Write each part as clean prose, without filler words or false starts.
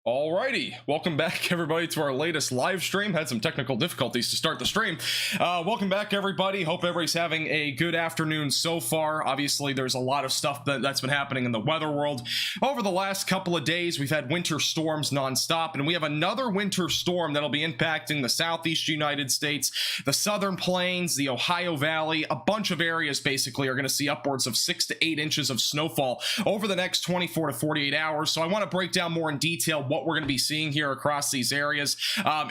Alrighty, welcome back everybody to our latest live stream. Had some technical difficulties to start the stream. Welcome back everybody. Hope everybody's having a good afternoon so far. Obviously there's a lot of stuff that's been happening in the weather world over the last couple of days. We've had winter storms nonstop, and we have another winter storm that'll be impacting the southeast United States, the southern plains, the Ohio Valley. A bunch of areas basically are going to see upwards of 6 to 8 inches of snowfall over the next 24 to 48 hours. So I want to break down more in detail what we're going to be seeing here across these areas.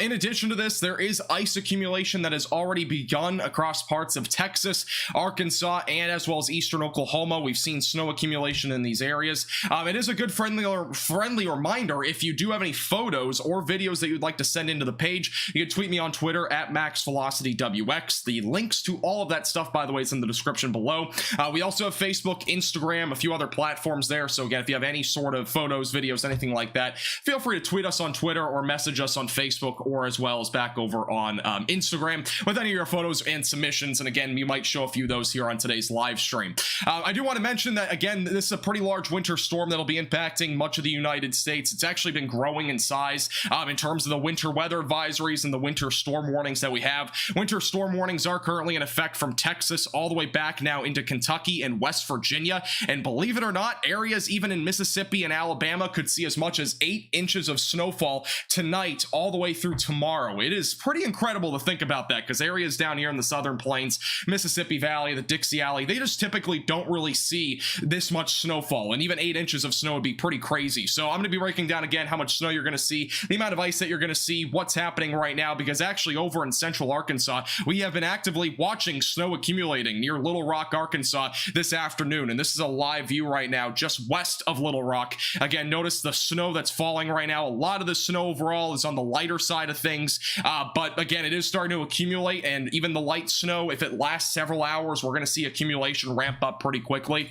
In addition to this, there is ice accumulation that has already begun across parts of Texas, Arkansas, and as well as eastern Oklahoma. We've seen snow accumulation in these areas. It is a good friendly reminder, if you do have any photos or videos that you'd like to send into the page, you can tweet me on Twitter at MaxVelocityWX. The links to all of that stuff, by the way, is in the description below. We also have Facebook, Instagram, a few other platforms there. So again, if you have any sort of photos, videos, anything like that, feel free to tweet us on Twitter or message us on Facebook, or as well as back over on Instagram with any of your photos and submissions. And again, we might show a few of those here on today's live stream. I do want to mention that, again, this is a pretty large winter storm that'll be impacting much of the United States. It's actually been growing in size in terms of the winter weather advisories and the winter storm warnings that we have. Winter storm warnings are currently in effect from Texas all the way back now into Kentucky and West Virginia. And believe it or not, areas even in Mississippi and Alabama could see as much as 8 inches of snowfall tonight all the way through tomorrow. It is pretty incredible to think about that, because areas down here in the southern plains, Mississippi Valley, the Dixie Alley, they just typically don't really see this much snowfall, and even 8 inches of snow would be pretty crazy. So I'm going to be breaking down again how much snow you're going to see, the amount of ice that you're going to see, what's happening right now, because actually over in central Arkansas, we have been actively watching snow accumulating near Little Rock, Arkansas this afternoon, and this is a live view right now just west of Little Rock. Again, notice the snow that's falling right now. A lot of the snow overall is on the lighter side of things, but again, it is starting to accumulate, and even the light snow, if it lasts several hours, we're going to see accumulation ramp up pretty quickly.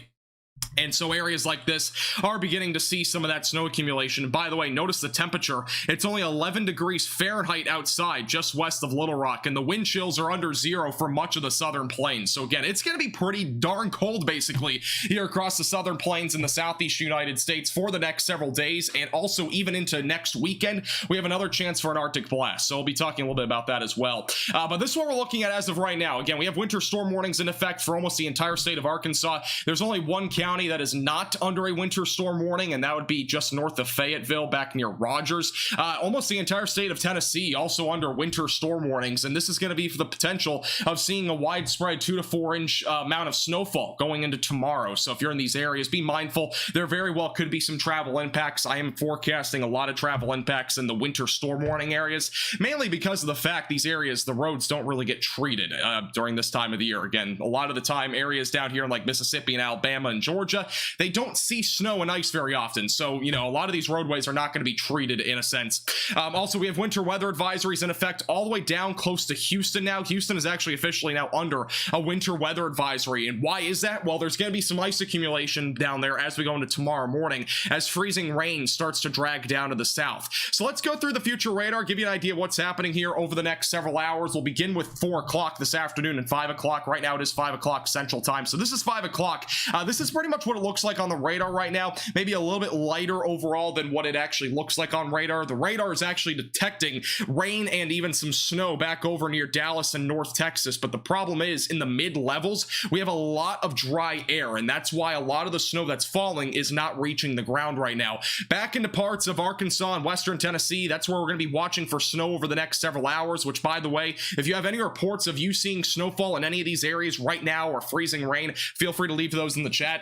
And so areas like this are beginning to see some of that snow accumulation. And by the way, notice the temperature. It's only 11 degrees Fahrenheit outside just west of Little Rock, and the wind chills are under zero for much of the southern plains. So again, it's going to be pretty darn cold basically here across the southern plains in the southeast United States for the next several days, and also even into next weekend. We have another chance for an Arctic blast, so we'll be talking a little bit about that as well. But this is what we're looking at as of right now. Again, we have winter storm warnings in effect for almost the entire state of Arkansas. There's only one county that is not under a winter storm warning, and that would be just north of Fayetteville, back near Rogers. Almost the entire state of Tennessee also under winter storm warnings, and this is going to be for the potential of seeing a widespread 2 to 4 inch amount of snowfall going into tomorrow. So if you're in these areas, be mindful. There very well could be some travel impacts. I am forecasting a lot of travel impacts in the winter storm warning areas, mainly because of the fact these areas, the roads don't really get treated during this time of the year. Again, a lot of the time, areas down here in like Mississippi and Alabama and Georgia, they don't see snow and ice very often. So, you know, a lot of these roadways are not going to be treated in a sense. Also, we have winter weather advisories in effect all the way down close to Houston now. Houston is actually officially now under a winter weather advisory. And why is that? Well, there's going to be some ice accumulation down there as we go into tomorrow morning, as freezing rain starts to drag down to the south. So let's go through the future radar, give you an idea of what's happening here over the next several hours. We'll begin with 4 o'clock this afternoon and 5 o'clock. Right now it is 5 o'clock Central Time. So this is 5 o'clock. This is pretty much what it looks like on the radar right now. Maybe a little bit lighter overall than what it actually looks like on radar. The radar is actually detecting rain and even some snow back over near Dallas and North Texas. But the problem is, in the mid levels, we have a lot of dry air, and that's why a lot of the snow that's falling is not reaching the ground right now. Back into parts of Arkansas and western Tennessee, that's where we're going to be watching for snow over the next several hours, which, by the way, if you have any reports of you seeing snowfall in any of these areas right now or freezing rain, feel free to leave those in the chat.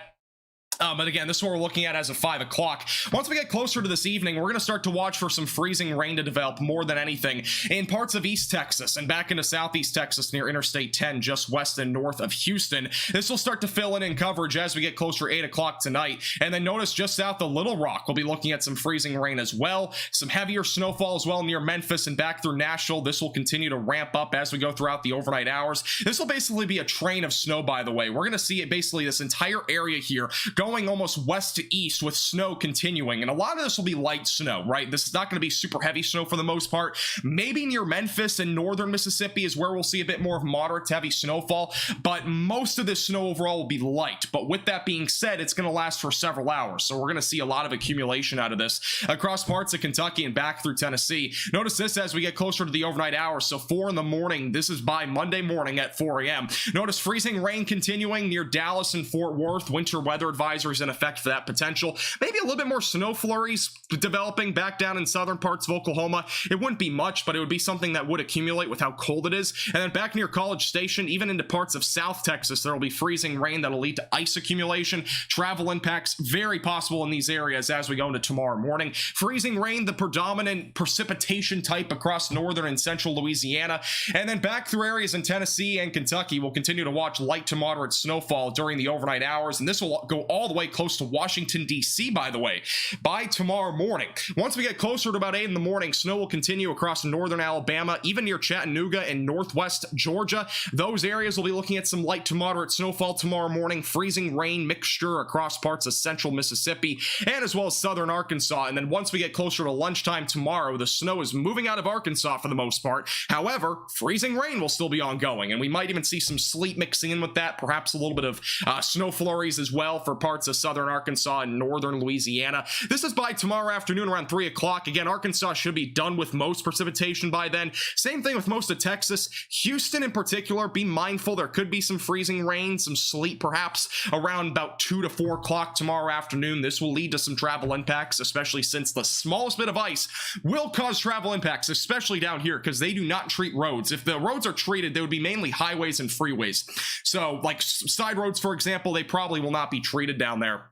But again, this is what we're looking at as of 5 o'clock. Once we get closer to this evening, we're going to start to watch for some freezing rain to develop more than anything in parts of East Texas and back into Southeast Texas near Interstate 10, just west and north of Houston. This will start to fill in coverage as we get closer to 8 o'clock tonight. And then notice just south of Little Rock, we'll be looking at some freezing rain as well. Some heavier snowfall as well near Memphis and back through Nashville. This will continue to ramp up as we go throughout the overnight hours. This will basically be a train of snow, by the way. We're going to see it basically this entire area here go going almost west to east with snow continuing, and a lot of this will be light snow, right? This is not going to be super heavy snow for the most part. Maybe near Memphis and northern Mississippi is where we'll see a bit more of moderate to heavy snowfall, but most of this snow overall will be light. But with that being said, it's going to last for several hours, so we're going to see a lot of accumulation out of this across parts of Kentucky and back through Tennessee. Notice this as we get closer to the overnight hours. So 4 in the morning, this is by Monday morning at 4 a.m. Notice freezing rain continuing near Dallas and Fort Worth. Winter weather advisories in effect for that potential. Maybe a little bit more snow flurries developing back down in southern parts of Oklahoma. It wouldn't be much, but it would be something that would accumulate with how cold it is. And then back near College Station, even into parts of South Texas, there will be freezing rain that'll lead to ice accumulation. Travel impacts very possible in these areas as we go into tomorrow morning. Freezing rain, the predominant precipitation type across northern and central Louisiana. And then back through areas in Tennessee and Kentucky, we'll continue to watch light to moderate snowfall during the overnight hours. And this will go all the way close to Washington, D.C., by the way, by tomorrow morning. Once we get closer to about 8 in the morning, snow will continue across northern Alabama, even near Chattanooga and northwest Georgia. Those areas will be looking at some light to moderate snowfall tomorrow morning. Freezing rain mixture across parts of central Mississippi and as well as southern Arkansas. And then once we get closer to lunchtime tomorrow, the snow is moving out of Arkansas for the most part. However, freezing rain will still be ongoing, and we might even see some sleet mixing in with that, perhaps a little bit of snow flurries as well for parts of southern Arkansas and northern Louisiana. This is by tomorrow afternoon around 3 o'clock. Again, Arkansas should be done with most precipitation by then. Same thing with most of Texas. Houston in particular, be mindful. There could be some freezing rain, some sleet perhaps around about 2 to 4 o'clock tomorrow afternoon. This will lead to some travel impacts, especially since the smallest bit of ice will cause travel impacts, especially down here, because they do not treat roads. If the roads are treated, they would be mainly highways and freeways. So like side roads, for example, they probably will not be treated down there.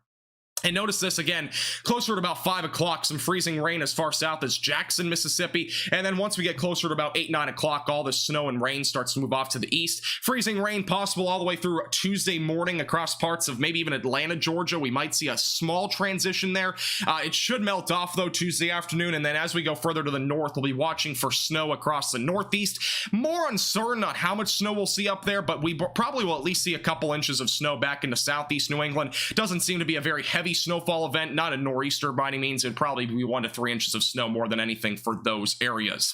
And notice this again, closer to about 5 o'clock, some freezing rain as far south as Jackson, Mississippi. And then once we get closer to about 8, 9 o'clock, all the snow and rain starts to move off to the east. Freezing rain possible all the way through Tuesday morning across parts of maybe even Atlanta, Georgia. We might see a small transition there. It should melt off, though, Tuesday afternoon. And then as we go further to the north, we'll be watching for snow across the northeast. More uncertain on how much snow we'll see up there, but we probably will at least see a couple inches of snow back into southeast New England. Doesn't seem to be a very heavy snowfall event, not a nor'easter by any means. It'd probably be 1 to 3 inches of snow more than anything for those areas.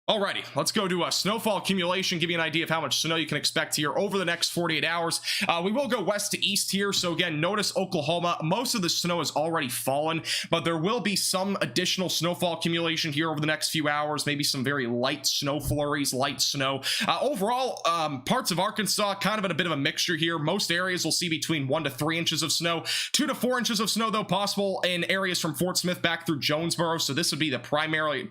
Alrighty, let's go to snowfall accumulation, give you an idea of how much snow you can expect here over the next 48 hours. We will go west to east here, so again, notice Oklahoma. Most of the snow has already fallen, but there will be some additional snowfall accumulation here over the next few hours, maybe some very light snow flurries, light snow. Overall, parts of Arkansas, kind of in a bit of a mixture here. Most areas will see between 1 to 3 inches of snow, 2 to 4 inches of snow, though, possible in areas from Fort Smith back through Jonesboro, so this would be the primary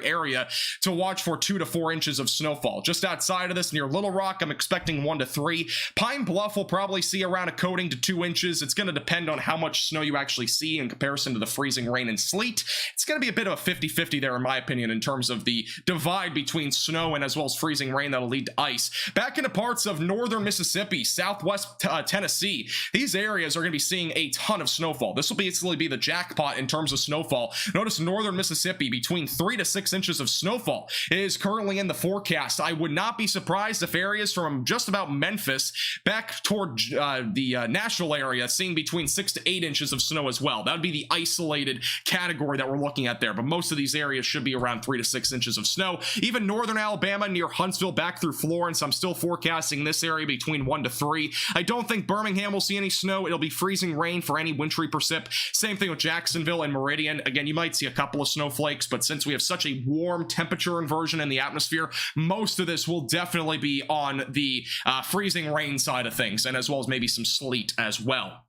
area to watch for 2 to 4 inches of snowfall. Just outside of this, near Little Rock, I'm expecting 1 to 3. Pine Bluff will probably see around a coating to 2 inches. It's going to depend on how much snow you actually see in comparison to the freezing rain and sleet. It's going to be a bit of a 50-50 there, in my opinion, in terms of the divide between snow and as well as freezing rain that'll lead to ice. Back into parts of northern Mississippi, southwest Tennessee, these areas are going to be seeing a ton of snowfall. This will basically be the jackpot in terms of snowfall. Notice northern Mississippi, between 3 to 6 inches of snowfall is currently in the forecast. I would not be surprised if areas from just about Memphis back toward the Nashville area seeing between 6 to 8 inches of snow as well. That would be the isolated category that we're looking at there, but most of these areas should be around 3 to 6 inches of snow. Even northern Alabama near Huntsville back through Florence, I'm still forecasting this area between 1 to 3. I don't think Birmingham will see any snow. It'll be freezing rain for any wintry precip. Same thing with Jacksonville and Meridian. Again, you might see a couple of snowflakes, but since we have such a warm temperature inversion in the atmosphere, most of this will definitely be on the freezing rain side of things, and as well as maybe some sleet as well.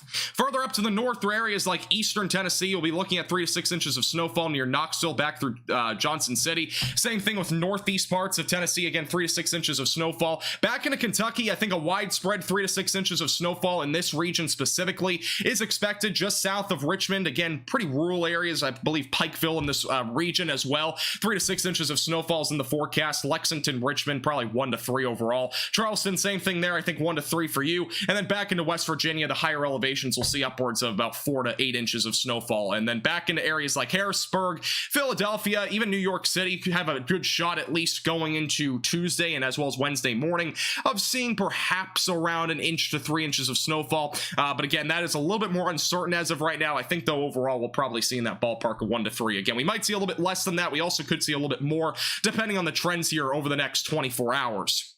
Further up to the north, through areas like eastern Tennessee, you'll be looking at 3 to 6 inches of snowfall near Knoxville back through Johnson City. Same thing with northeast parts of Tennessee. Again, 3 to 6 inches of snowfall. Back into Kentucky, I think a widespread 3 to 6 inches of snowfall in this region specifically is expected just south of Richmond. Again, pretty rural areas. I believe Pikeville in this region as well. 3 to 6 inches of snowfalls in the forecast. Lexington, Richmond, probably 1 to 3 overall. Charleston, same thing there. I think 1 to 3 for you. And then back into West Virginia, the higher elevation locations will see upwards of about 4 to 8 inches of snowfall. And then back into areas like Harrisburg, Philadelphia, even New York City could have a good shot at least going into Tuesday and as well as Wednesday morning of seeing perhaps around 1 inch to 3 inches of snowfall. But again, that is a little bit more uncertain as of right now. I think though overall we'll probably see in that ballpark of 1 to 3. Again, we might see a little bit less than that. We also could see a little bit more depending on the trends here over the next 24 hours.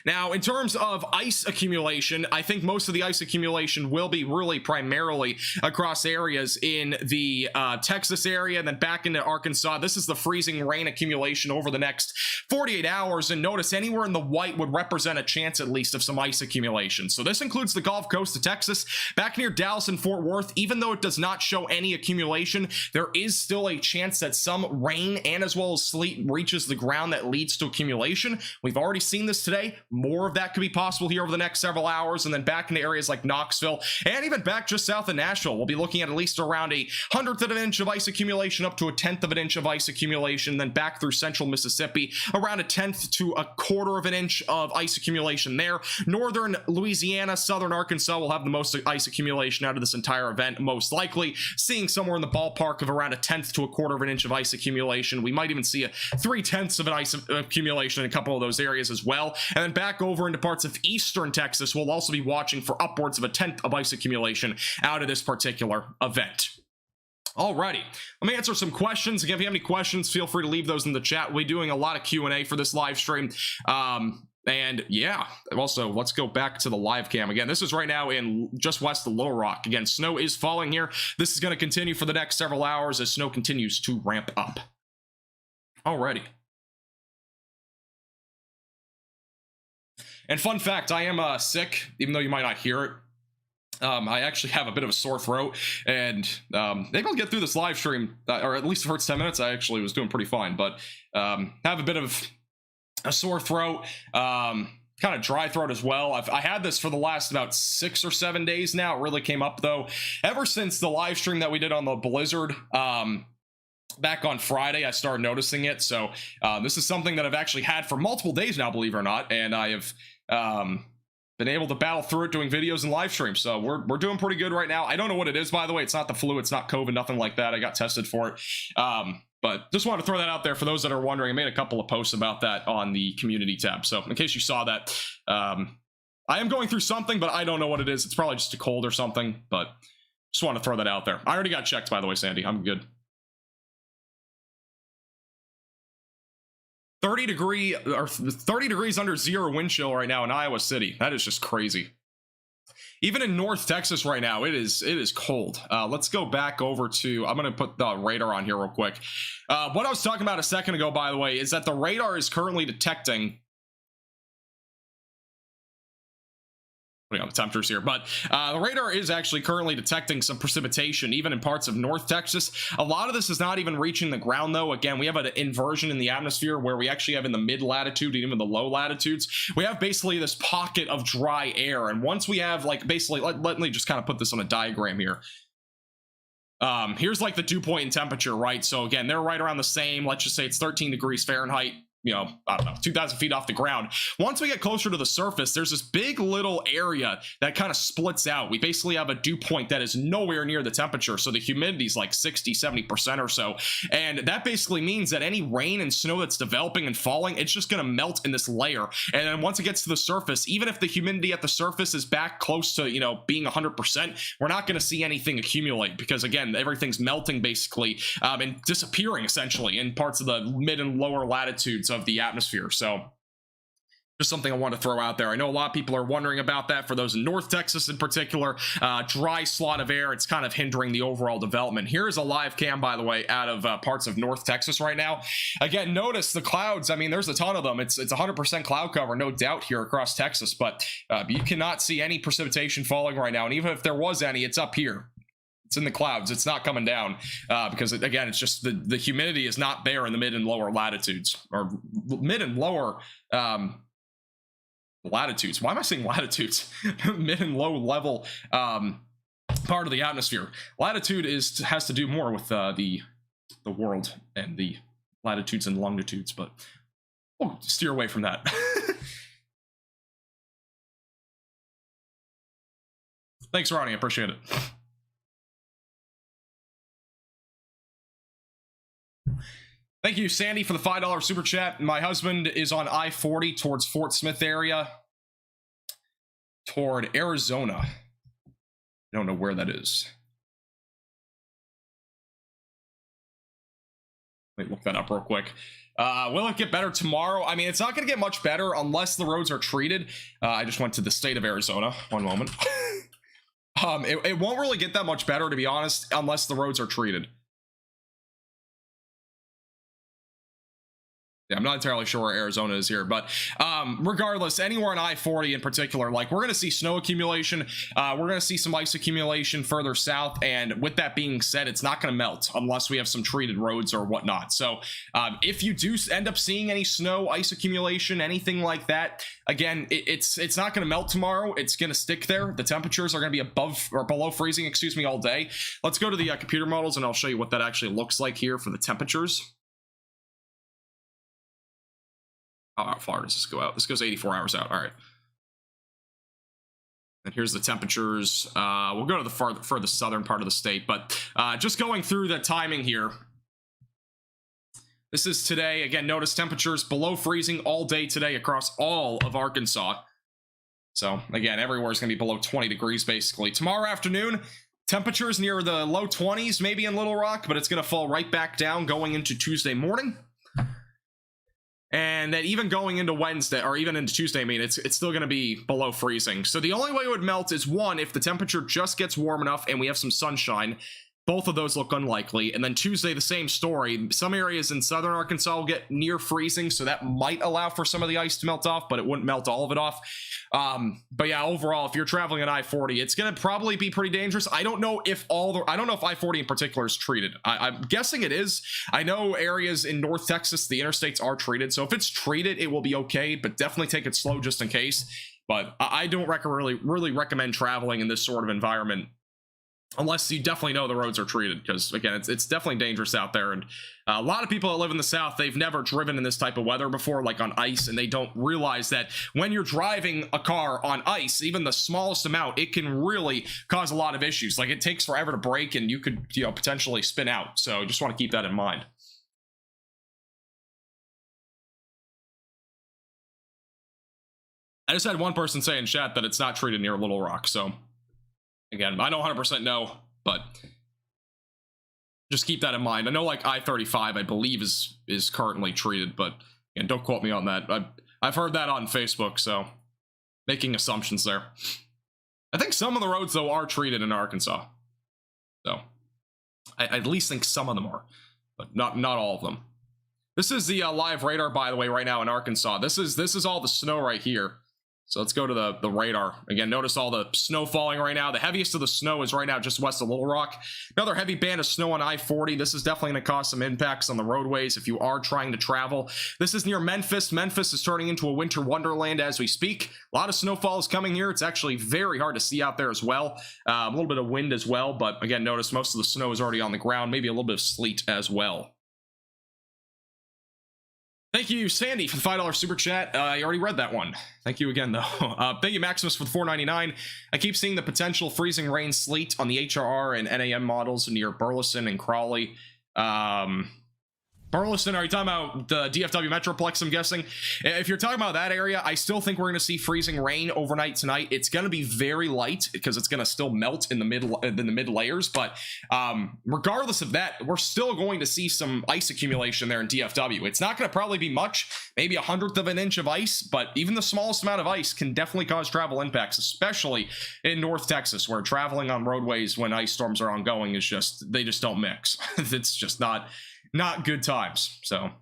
Now, in terms of ice accumulation, I think most of the ice accumulation will be really primarily across areas in the Texas area and then back into Arkansas. This is the freezing rain accumulation over the next 48 hours. And notice anywhere in the white would represent a chance at least of some ice accumulation. So this includes the Gulf Coast of Texas, back near Dallas and Fort Worth. Even though it does not show any accumulation, there is still a chance that some rain and as well as sleet reaches the ground that leads to accumulation. We've already seen this today. More of that could be possible here over the next several hours, and then back into areas like Knoxville and even back just south of Nashville. We'll be looking at least around 1/100th of an inch of ice accumulation up to 1/10th of an inch of ice accumulation, then back through central Mississippi, around 1/10th to 1/4 of an inch of ice accumulation there. Northern Louisiana, southern Arkansas will have the most ice accumulation out of this entire event, most likely seeing somewhere in the ballpark of around 1/10th to 1/4 of an inch of ice accumulation. We might even see 3/10ths of an ice accumulation in a couple of those areas as well. And then back over into parts of eastern Texas, we'll also be watching for upwards of 1/10th of ice accumulation out of this particular event. Alrighty, let me answer some questions. Again, if you have any questions, feel free to leave those in the chat. We'll be doing a lot of Q&A for this live stream. And yeah, also let's go back to the live cam again. This is right now in just west of Little Rock. Again, snow is falling here. This is going to continue for the next several hours as snow continues to ramp up. Alrighty. And fun fact, I am sick, even though you might not hear it. I actually have a bit of a sore throat, and maybe I'll get through this live stream, or at least the first 10 minutes. I actually was doing pretty fine, but have a bit of a sore throat, kind of dry throat as well. I had this for the last about 6 or 7 days now. It really came up though ever since the live stream that we did on the Blizzard back on Friday. I started noticing it, so this is something that I've actually had for multiple days now, believe it or not, and I have been able to battle through it doing videos and live streams. So we're doing pretty good right now. I don't know what it is, by the way. It's not the flu, it's not COVID, nothing like that. I got tested for it, but just wanted to throw that out there for those that are wondering. I made a couple of posts about that on the community tab, so in case you saw that, I am going through something, but I don't know what it is. It's probably just a cold or something, but just want to throw that out there. I already got checked, by the way, Sandy. I'm good. 30 degrees under zero wind chill right now in Iowa City. That is just crazy. Even in North Texas right now, it is cold. Let's go back over to, I'm going to put the radar on here real quick. What I was talking about a second ago, by the way, is that the radar is currently detecting, putting on the temperatures here, but the radar is actually currently detecting some precipitation even in parts of North Texas. A lot of this is not even reaching the ground though. Again, we have an inversion in the atmosphere where we actually have in the mid latitude and even the low latitudes, we have basically this pocket of dry air. And once we have like basically, let me just kind of put this on a diagram here. Here's like the dew point in temperature, right? So again, they're right around the same. Let's just say it's 13 degrees Fahrenheit. You know, I don't know, 2,000 feet off the ground. Once we get closer to the surface, there's this big little area that kind of splits out. We basically have a dew point that is nowhere near the temperature, so the humidity is like 60-70% or so, and that basically means that any rain and snow that's developing and falling, it's just going to melt in this layer. And then once it gets to the surface, even if the humidity at the surface is back close to, you know, being 100%, we're not going to see anything accumulate because again, everything's melting basically and disappearing essentially in parts of the mid and lower latitudes of the atmosphere. So just something I want to throw out there. I know a lot of people are wondering about that. For those in North Texas in particular, dry slot of air, it's kind of hindering the overall development. Here's a live cam, by the way, out of parts of North Texas right now. Again, notice the clouds. I mean, there's a ton of them. It's 100% cloud cover, no doubt, here across Texas, but you cannot see any precipitation falling right now. And even if there was any, it's up here. It's in the clouds. It's not coming down because, again, it's just the humidity is not there in the mid and lower latitudes, or mid and lower latitudes. Why am I saying latitudes? Mid and low level part of the atmosphere. Latitude has to do more with the world and the latitudes and longitudes, but we'll steer away from that. Thanks, Ronnie. I appreciate it. Thank you, Sandy, for the $5 super chat. My husband is on I-40 towards Fort Smith area, toward Arizona. I don't know where that is. Let me look that up real quick. Will it get better tomorrow? I mean, it's not going to get much better unless the roads are treated. I just went to the state of Arizona. One moment. It won't really get that much better, to be honest, unless the roads are treated. Yeah, I'm not entirely sure where Arizona is here, but regardless, anywhere on I-40 in particular, like, we're going to see snow accumulation. We're going to see some ice accumulation further south, and with that being said, it's not going to melt unless we have some treated roads or whatnot. So if you do end up seeing any snow, ice accumulation, anything like that, again, it's not going to melt tomorrow. It's going to stick there. The temperatures are going to be above or below freezing, excuse me, all day. Let's go to the computer models, and I'll show you what that actually looks like here for the temperatures. How far does this go out? This goes 84 hours out. All right. And here's the temperatures. We'll go to the further southern part of the state, but just going through the timing here. This is today. Again, notice temperatures below freezing all day today across all of Arkansas. So again, everywhere is going to be below 20 degrees basically. Tomorrow afternoon, temperatures near the low 20s, maybe in Little Rock, but it's going to fall right back down going into Tuesday morning. And then even going into Wednesday, or even into Tuesday, I mean, it's still going to be below freezing. So the only way it would melt is, one, if the temperature just gets warm enough and we have some sunshine. Both of those look unlikely. And then Tuesday, the same story. Some areas in southern Arkansas will get near freezing, so that might allow for some of the ice to melt off, but it wouldn't melt all of it off. But yeah, overall, if you're traveling on I-40, it's going to probably be pretty dangerous. I don't know if I-40 in particular is treated. I'm guessing it is. I know areas in North Texas, the interstates are treated, so if it's treated, it will be okay, but definitely take it slow just in case. But I don't really recommend traveling in this sort of environment unless you definitely know the roads are treated, because again, it's definitely dangerous out there. And a lot of people that live in the South, they've never driven in this type of weather before, like on ice, and they don't realize that when you're driving a car on ice, even the smallest amount, it can really cause a lot of issues. Like, it takes forever to brake, and you could, potentially spin out. So just want to keep that in mind. I just had one person say in chat that it's not treated near Little Rock, so again, I don't 100% know, but just keep that in mind. I know, like, I-35, I believe, is currently treated, but again, don't quote me on that. I've heard that on Facebook, so making assumptions there. I think some of the roads, though, are treated in Arkansas. So I at least think some of them are, but not all of them. This is the live radar, by the way, right now in Arkansas. This is all the snow right here. So let's go to the radar. Again, notice all the snow falling right now. The heaviest of the snow is right now just west of Little Rock. Another heavy band of snow on I-40. This is definitely going to cause some impacts on the roadways if you are trying to travel. This is near Memphis. Memphis is turning into a winter wonderland as we speak. A lot of snowfall is coming here. It's actually very hard to see out there as well. A little bit of wind as well, but again, notice most of the snow is already on the ground. Maybe a little bit of sleet as well. Thank you, Sandy, for the $5 super chat. I already read that one. Thank you again, though. Thank you, Maximus, for the $4.99. I keep seeing the potential freezing rain sleet on the HRR and NAM models near Burleson and Crawley. Burleson, are you talking about the DFW Metroplex, I'm guessing? If you're talking about that area, I still think we're going to see freezing rain overnight tonight. It's going to be very light because it's going to still melt in the mid layers, but regardless of that, we're still going to see some ice accumulation there in DFW. It's not going to probably be much, maybe 1/100 of an inch of ice, but even the smallest amount of ice can definitely cause travel impacts, especially in North Texas, where traveling on roadways when ice storms are ongoing is just, they just don't mix. It's just not good times. So I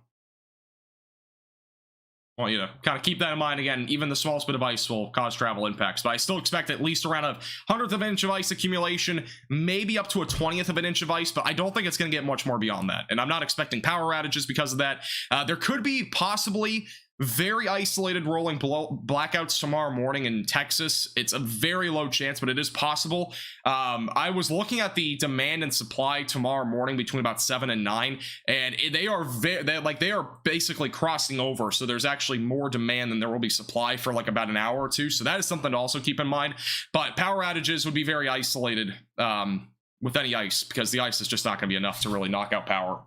want you to kind of keep that in mind. Again, even the smallest bit of ice will cause travel impacts, but I still expect at least around 1/100 of an inch of ice accumulation, maybe up to 1/20 of an inch of ice, but I don't think it's going to get much more beyond that. And I'm not expecting power outages because of that. There could be possibly Very isolated rolling blackouts tomorrow morning in Texas. It's a very low chance, but it is possible. I was looking at the demand and supply tomorrow morning between about 7 and 9, and they are basically crossing over. So there's actually more demand than there will be supply for like about an hour or two. So that is something to also keep in mind. But power outages would be very isolated with any ice, because the ice is just not going to be enough to really knock out power.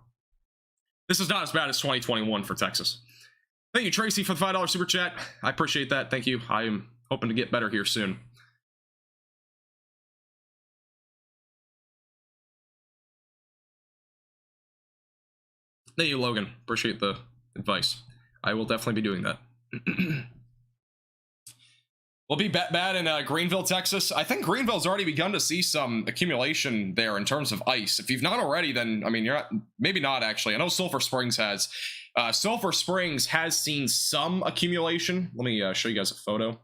This is not as bad as 2021 for Texas. Thank you, Tracy, for the $5 super chat. I appreciate that. Thank you. I am hoping to get better here soon. Thank you, Logan. Appreciate the advice. I will definitely be doing that. We'll be bad in Greenville, Texas. I think Greenville's already begun to see some accumulation there in terms of ice. If you've not already, then, I mean, you're not, maybe not actually. I know Sulphur Springs has. Sulphur Springs has seen some accumulation. Let me show you guys a photo.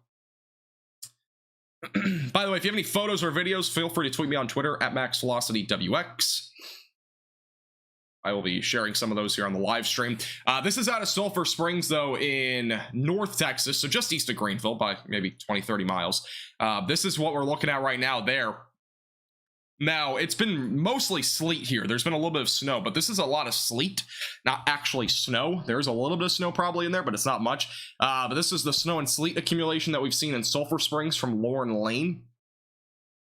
By the way, if you have any photos or videos, feel free to tweet me on Twitter at MaxVelocityWX. I will be sharing some of those here on the live stream. This is out of Sulphur Springs, though, in North Texas, so just east of Greenville by maybe 20-30 miles. This is what we're looking at right now there. Now, it's been mostly sleet here. There's been a little bit of snow, but this is a lot of sleet, not actually snow. There's a little bit of snow probably in there, but it's not much. But this is the snow and sleet accumulation that we've seen in Sulphur Springs from Lauren Lane.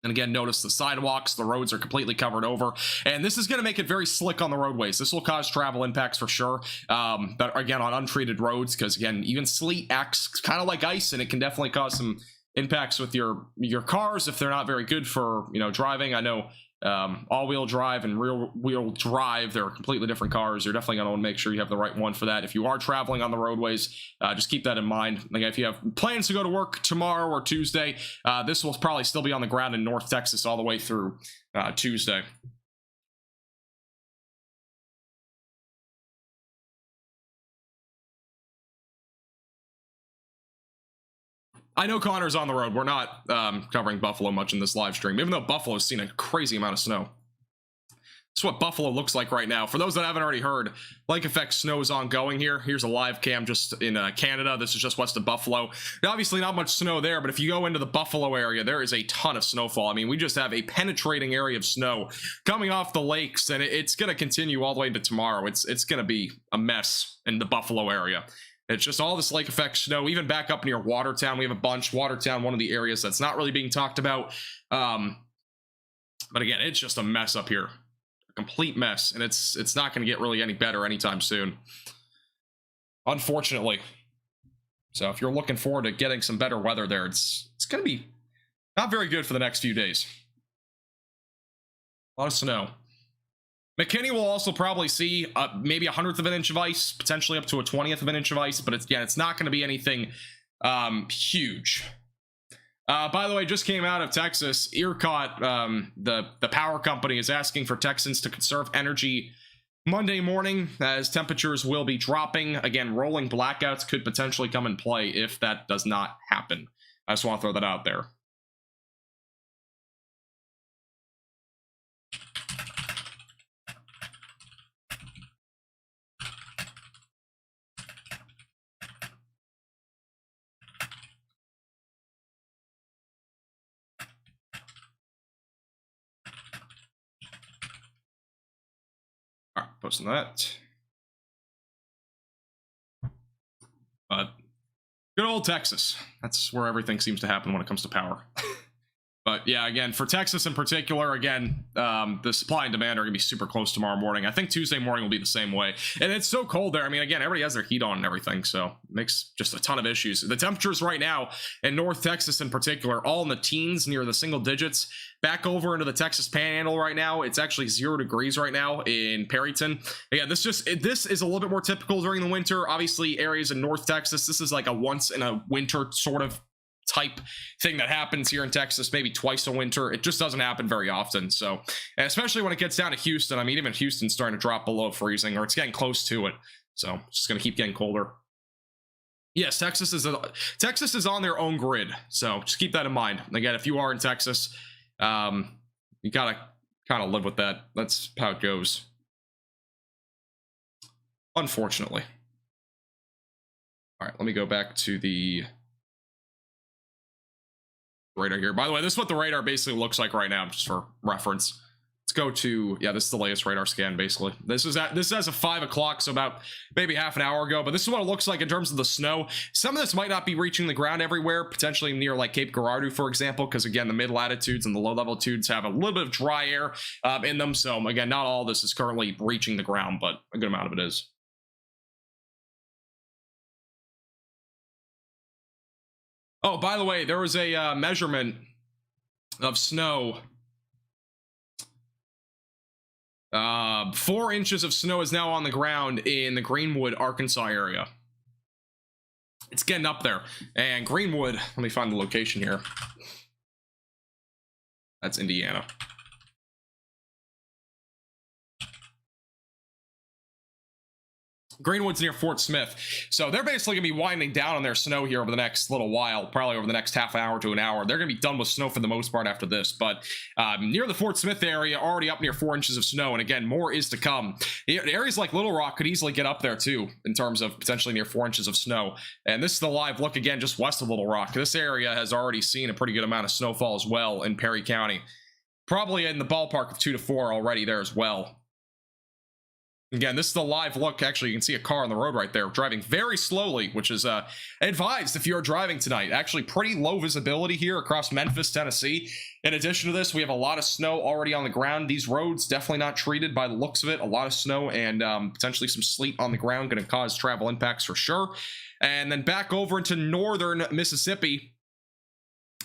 And again, notice the sidewalks, the roads are completely covered over. And this is going to make it very slick on the roadways. This will cause travel impacts for sure. But again, on untreated roads, because again, even sleet acts kind of like ice, and it can definitely cause some impacts with your cars if they're not very good for, you know, driving. I know all-wheel drive and rear-wheel drive, they're completely different cars. You're definitely going to want to make sure you have the right one for that. If you are traveling on the roadways, just keep that in mind. Like, if you have plans to go to work tomorrow or Tuesday, this will probably still be on the ground in North Texas all the way through Tuesday. I know Connor's on the road. We're not covering Buffalo much in this live stream, even though Buffalo's seen a crazy amount of snow. That's what Buffalo looks like right now. For those that haven't already heard, lake effect snow is ongoing here. Here's a live cam just in Canada. This is just west of Buffalo. Now, obviously not much snow there, but if you go into the Buffalo area, there is a ton of snowfall. I mean, we just have a penetrating area of snow coming off the lakes, and it's going to continue all the way into tomorrow. It's going to be a mess in the Buffalo area. It's just all this lake effect snow, even back up near Watertown. We have a bunch. Watertown, one of the areas that's not really being talked about. But again, it's just a mess up here. A complete mess. And it's not going to get really any better anytime soon, unfortunately. So if you're looking forward to getting some better weather there, it's going to be not very good for the next few days. A lot of snow. McKinney will also probably see maybe 1/100 of an inch of ice, potentially up to a 20th of an inch of ice, but it's not going to be anything huge. By the way, just came out of Texas. ERCOT, the power company, is asking for Texans to conserve energy Monday morning, as temperatures will be dropping. Again, rolling blackouts could potentially come in play if that does not happen. I just want to throw that out there. Posting that. But good old Texas. That's where everything seems to happen when it comes to power. But yeah, again, for Texas in particular, again, the supply and demand are going to be super close tomorrow morning. I think Tuesday morning will be the same way. And it's so cold there. I mean, again, everybody has their heat on and everything, so it makes just a ton of issues. The temperatures right now in North Texas in particular, all in the teens, near the single digits. Back over into the Texas Panhandle right now, it's actually 0 degrees right now in Perryton. Again, this is a little bit more typical during the winter. Obviously, areas in North Texas, this is like a once in a winter sort of type thing that happens here in Texas, maybe twice a winter. It just doesn't happen very often. So, and especially when it gets down to Houston, I mean, even Houston's starting to drop below freezing, or it's getting close to it. So it's just going to keep getting colder. Yes, Texas is on their own grid. So just keep that in mind. Again, if you are in Texas, you gotta kind of live with that. That's how it goes, unfortunately. All right, let me go back to the radar here. By the way, this is what the radar basically looks like right now, just for reference. Let's go to, yeah, this is the latest radar scan, basically. This is as of 5 o'clock, so about maybe half an hour ago, but this is what it looks like in terms of the snow. Some of this might not be reaching the ground everywhere, potentially near like Cape Girardeau, for example, because again, the mid-latitudes and the low-latitudes have a little bit of dry air in them, so again, not all of this is currently reaching the ground, but a good amount of it is. Oh, by the way, there was a measurement of snow. 4 inches of snow is now on the ground in the Greenwood, Arkansas area. It's getting up there. And Greenwood, let me find the location here. That's Indiana. Greenwood's near Fort Smith. So they're basically going to be winding down on their snow here over the next little while, probably over the next half hour to an hour. They're going to be done with snow for the most part after this. But near the Fort Smith area, already up near 4 inches of snow. And again, more is to come. Areas like Little Rock could easily get up there too, in terms of potentially near 4 inches of snow. And this is the live look again, just west of Little Rock. This area has already seen a pretty good amount of snowfall as well in Perry County. Probably in the ballpark of 2 to 4 already there as well. Again, this is the live look. Actually, you can see a car on the road right there driving very slowly, which is advised if you're driving tonight. Actually, pretty low visibility here across Memphis, Tennessee. In addition to this, we have a lot of snow already on the ground. These roads definitely not treated by the looks of it. A lot of snow and potentially some sleet on the ground, going to cause travel impacts for sure. And then back over into northern Mississippi.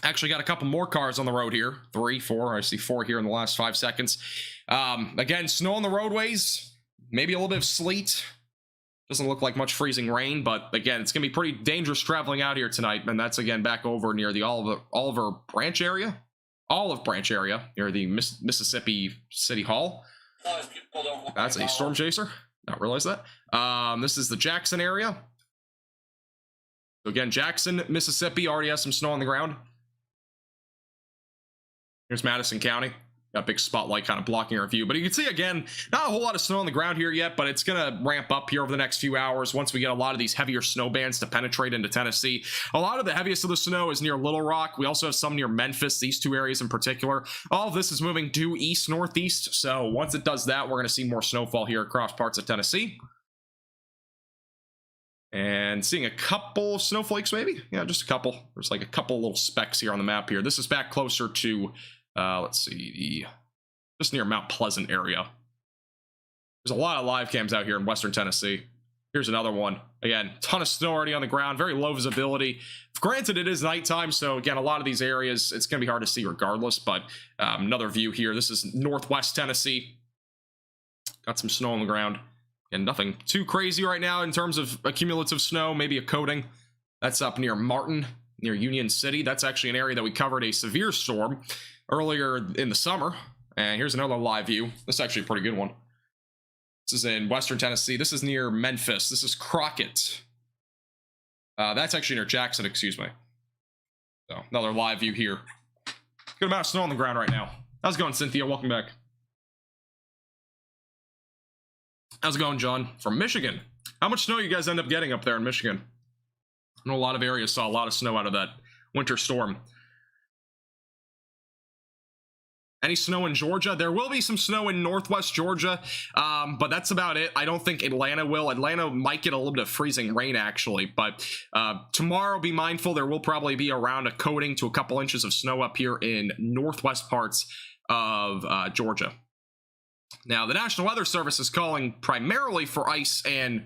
Actually got a couple more cars on the road here. 3, 4. I see 4 here in the last 5 seconds. Again, snow on the roadways. Maybe a little bit of sleet. Doesn't look like much freezing rain, but again, it's going to be pretty dangerous traveling out here tonight. And that's again back over near the Olive Branch area near the Mississippi City Hall. That's a storm chaser. Not realize that. This is the Jackson area. So again, Jackson, Mississippi already has some snow on the ground. Here's Madison County. Got a big spotlight kind of blocking our view, but you can see again, not a whole lot of snow on the ground here yet, but it's gonna ramp up here over the next few hours once we get a lot of these heavier snow bands to penetrate into Tennessee. A lot of the heaviest of the snow is near Little Rock. We also have some near Memphis, these 2 areas in particular. All of this is moving due east northeast, so once it does that, we're gonna see more snowfall here across parts of Tennessee. And seeing a couple snowflakes maybe, yeah, just a couple. There's like a couple little specks here on the map here. This is back closer to let's see, just near Mount Pleasant area. There's a lot of live cams out here in western Tennessee. Here's another one. Again, ton of snow already on the ground, very low visibility. Granted, it is nighttime, so again, a lot of these areas, it's going to be hard to see regardless, but another view here. This is northwest Tennessee. Got some snow on the ground. And nothing too crazy right now in terms of accumulative snow, maybe a coating. That's up near Martin, near Union City. That's actually an area that we covered a severe storm earlier in the summer. And here's another live view. This is actually a pretty good one. This is in western Tennessee. This is near Memphis. This is Crockett. That's actually near Jackson, excuse me. So another live view here. Good amount of snow on the ground right now. How's it going, Cynthia? Welcome back. How's it going, John? From Michigan. How much snow you guys end up getting up there in Michigan? I know a lot of areas saw a lot of snow out of that winter storm. Any snow in Georgia? There will be some snow in northwest Georgia, but that's about it. I don't think Atlanta will. Atlanta might get a little bit of freezing rain, actually, but tomorrow, be mindful. There will probably be around a coating to a couple inches of snow up here in northwest parts of Georgia. Now, the National Weather Service is calling primarily for ice and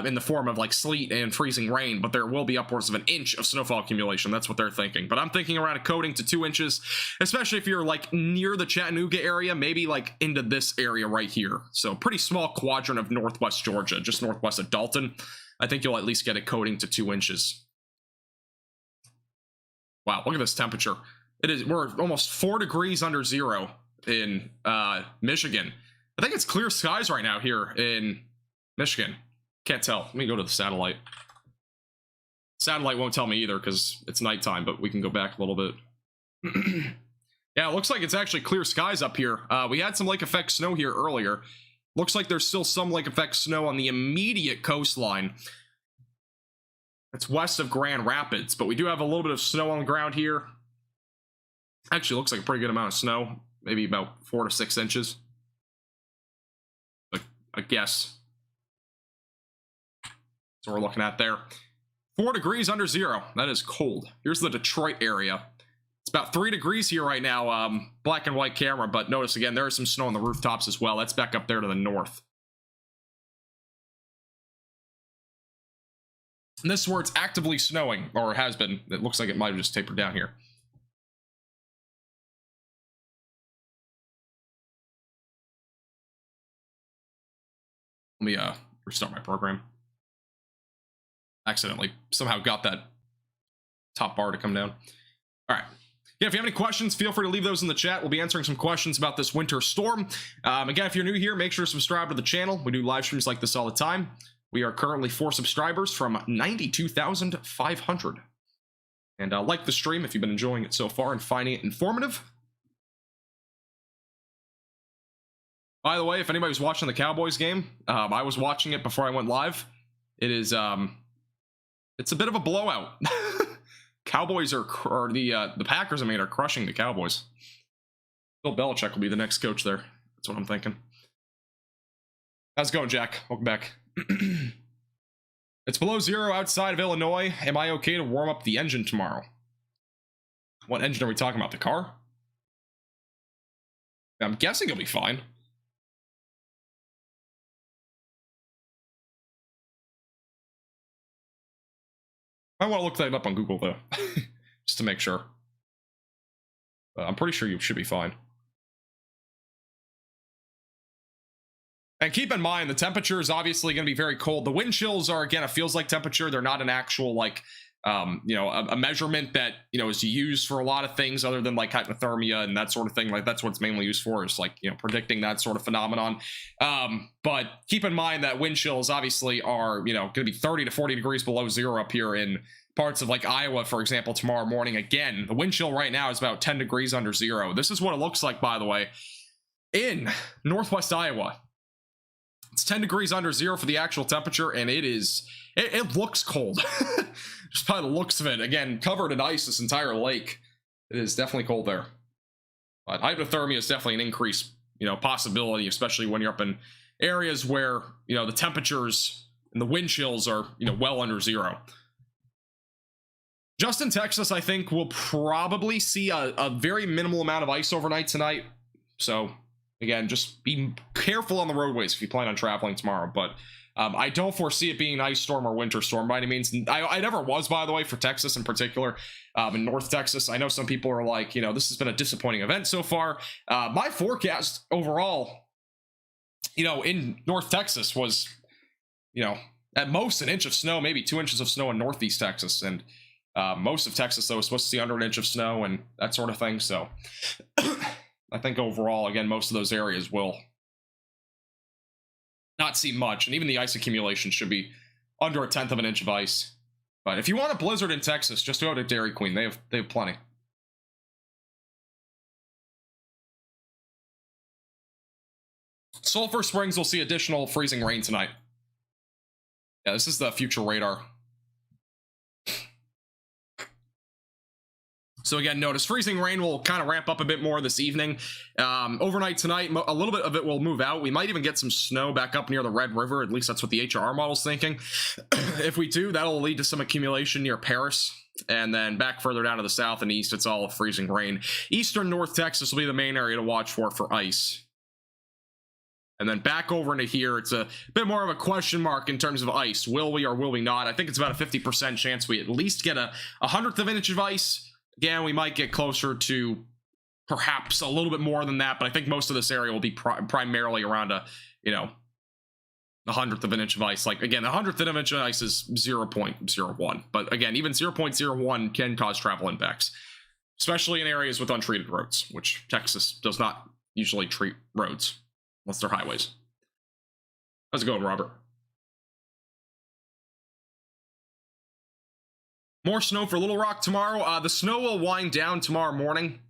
in the form of like sleet and freezing rain, but there will be upwards of an inch of snowfall accumulation. That's what they're thinking. But I'm thinking around a coating to 2 inches, especially if you're like near the Chattanooga area, maybe like into this area right here. So pretty small quadrant of northwest Georgia, just northwest of Dalton. I think you'll at least get a coating to 2 inches. Wow, look at this temperature. We're almost 4 degrees under zero in Michigan. I think it's clear skies right now here in Michigan. Can't tell. Let me go to the satellite. Satellite won't tell me either because it's nighttime, but we can go back a little bit. Yeah, it looks like it's actually clear skies up here. We had some lake effect snow here earlier. Looks like there's still some lake effect snow on the immediate coastline. It's west of Grand Rapids, but we do have a little bit of snow on the ground here. Actually, looks like a pretty good amount of snow, maybe about 4 to 6 inches. I guess. So we're looking at there. 4 degrees under zero. That is cold. Here's the Detroit area. It's about 3 degrees here right now. Black and white camera, but notice again, there is some snow on the rooftops as well. That's back up there to the north. And this is where it's actively snowing, or has been. It looks like it might have just tapered down here. Let me restart my program. Accidentally somehow got that top bar to come down. All right. Yeah, if you have any questions, feel free to leave those in the chat. We'll be answering some questions about this winter storm. Again, if you're new here, make sure to subscribe to the channel. We do live streams like this all the time. We are currently 4 subscribers from 92,500. And like the stream if you've been enjoying it so far and finding it informative. By the way, if anybody's watching the Cowboys game, I was watching it before I went live. It is, it's a bit of a blowout. Cowboys are, or the Packers, I mean, are crushing the Cowboys. Bill Belichick will be the next coach there. That's what I'm thinking. How's it going, Jack? Welcome back. It's below zero outside of Illinois. Am I okay to warm up the engine tomorrow? What engine are we talking about? The car? I'm guessing it'll be fine. I want to look that up on Google, though, just to make sure. I'm pretty sure you should be fine. And keep in mind, the temperature is obviously going to be very cold. The wind chills are, again, it feels like temperature. They're not an actual, like, you know, a measurement that, you know, is used for a lot of things other than, like, hypothermia and that sort of thing. Like, that's what it's mainly used for, is, like, you know, predicting that sort of phenomenon. But keep in mind that wind chills obviously are, you know, going to be 30 to 40 degrees below zero up here in parts of, like, Iowa, for example, tomorrow morning. Again, the wind chill right now is about 10 degrees under zero. This is what it looks like, by the way, in northwest Iowa. It's 10 degrees under zero for the actual temperature, and it is, it looks cold. Just by the looks of it. Again, covered in ice, this entire lake. It is definitely cold there. But hypothermia is definitely an increased, you know, possibility, especially when you're up in areas where, you know, the temperatures and the wind chills are, you know, well under zero. Just in Texas, I think we'll probably see a very minimal amount of ice overnight tonight. So, again, just be careful on the roadways if you plan on traveling tomorrow. But I don't foresee it being an ice storm or winter storm by any means. I never was, by the way, for Texas in particular. In North Texas, I know some people are like, you know, this has been a disappointing event so far. My forecast overall, you know, in North Texas was, you know, at most an inch of snow, maybe 2 inches of snow in Northeast Texas. And most of Texas, though, is supposed to see under an inch of snow and that sort of thing. So I think overall, again, most of those areas will not see much. And even the ice accumulation should be under 1/10 of an inch of ice. But if you want a blizzard in Texas, just go to Dairy Queen. They have plenty. Sulphur Springs will see additional freezing rain tonight. Yeah, this is the future radar. So again, notice freezing rain will kind of ramp up a bit more this evening. Overnight tonight, a little bit of it will move out. We might even get some snow back up near the Red River. At least that's what the HRR model's thinking. If we do, that'll lead to some accumulation near Paris. And then back further down to the south and east, it's all freezing rain. Eastern North Texas will be the main area to watch for ice. And then back over into here, it's a bit more of a question mark in terms of ice. Will we or will we not? I think it's about a 50% chance we at least get a 1/100th of an inch of ice. Again, we might get closer to perhaps a little bit more than that, but I think most of this area will be primarily around a, you know, the 100th of an inch of ice. Like, again, the 100th of an inch of ice is 0.01. But again, even 0.01 can cause travel impacts, especially in areas with untreated roads, which Texas does not usually treat roads unless they're highways. How's it going, Robert? More snow for Little Rock tomorrow. The snow will wind down tomorrow morning.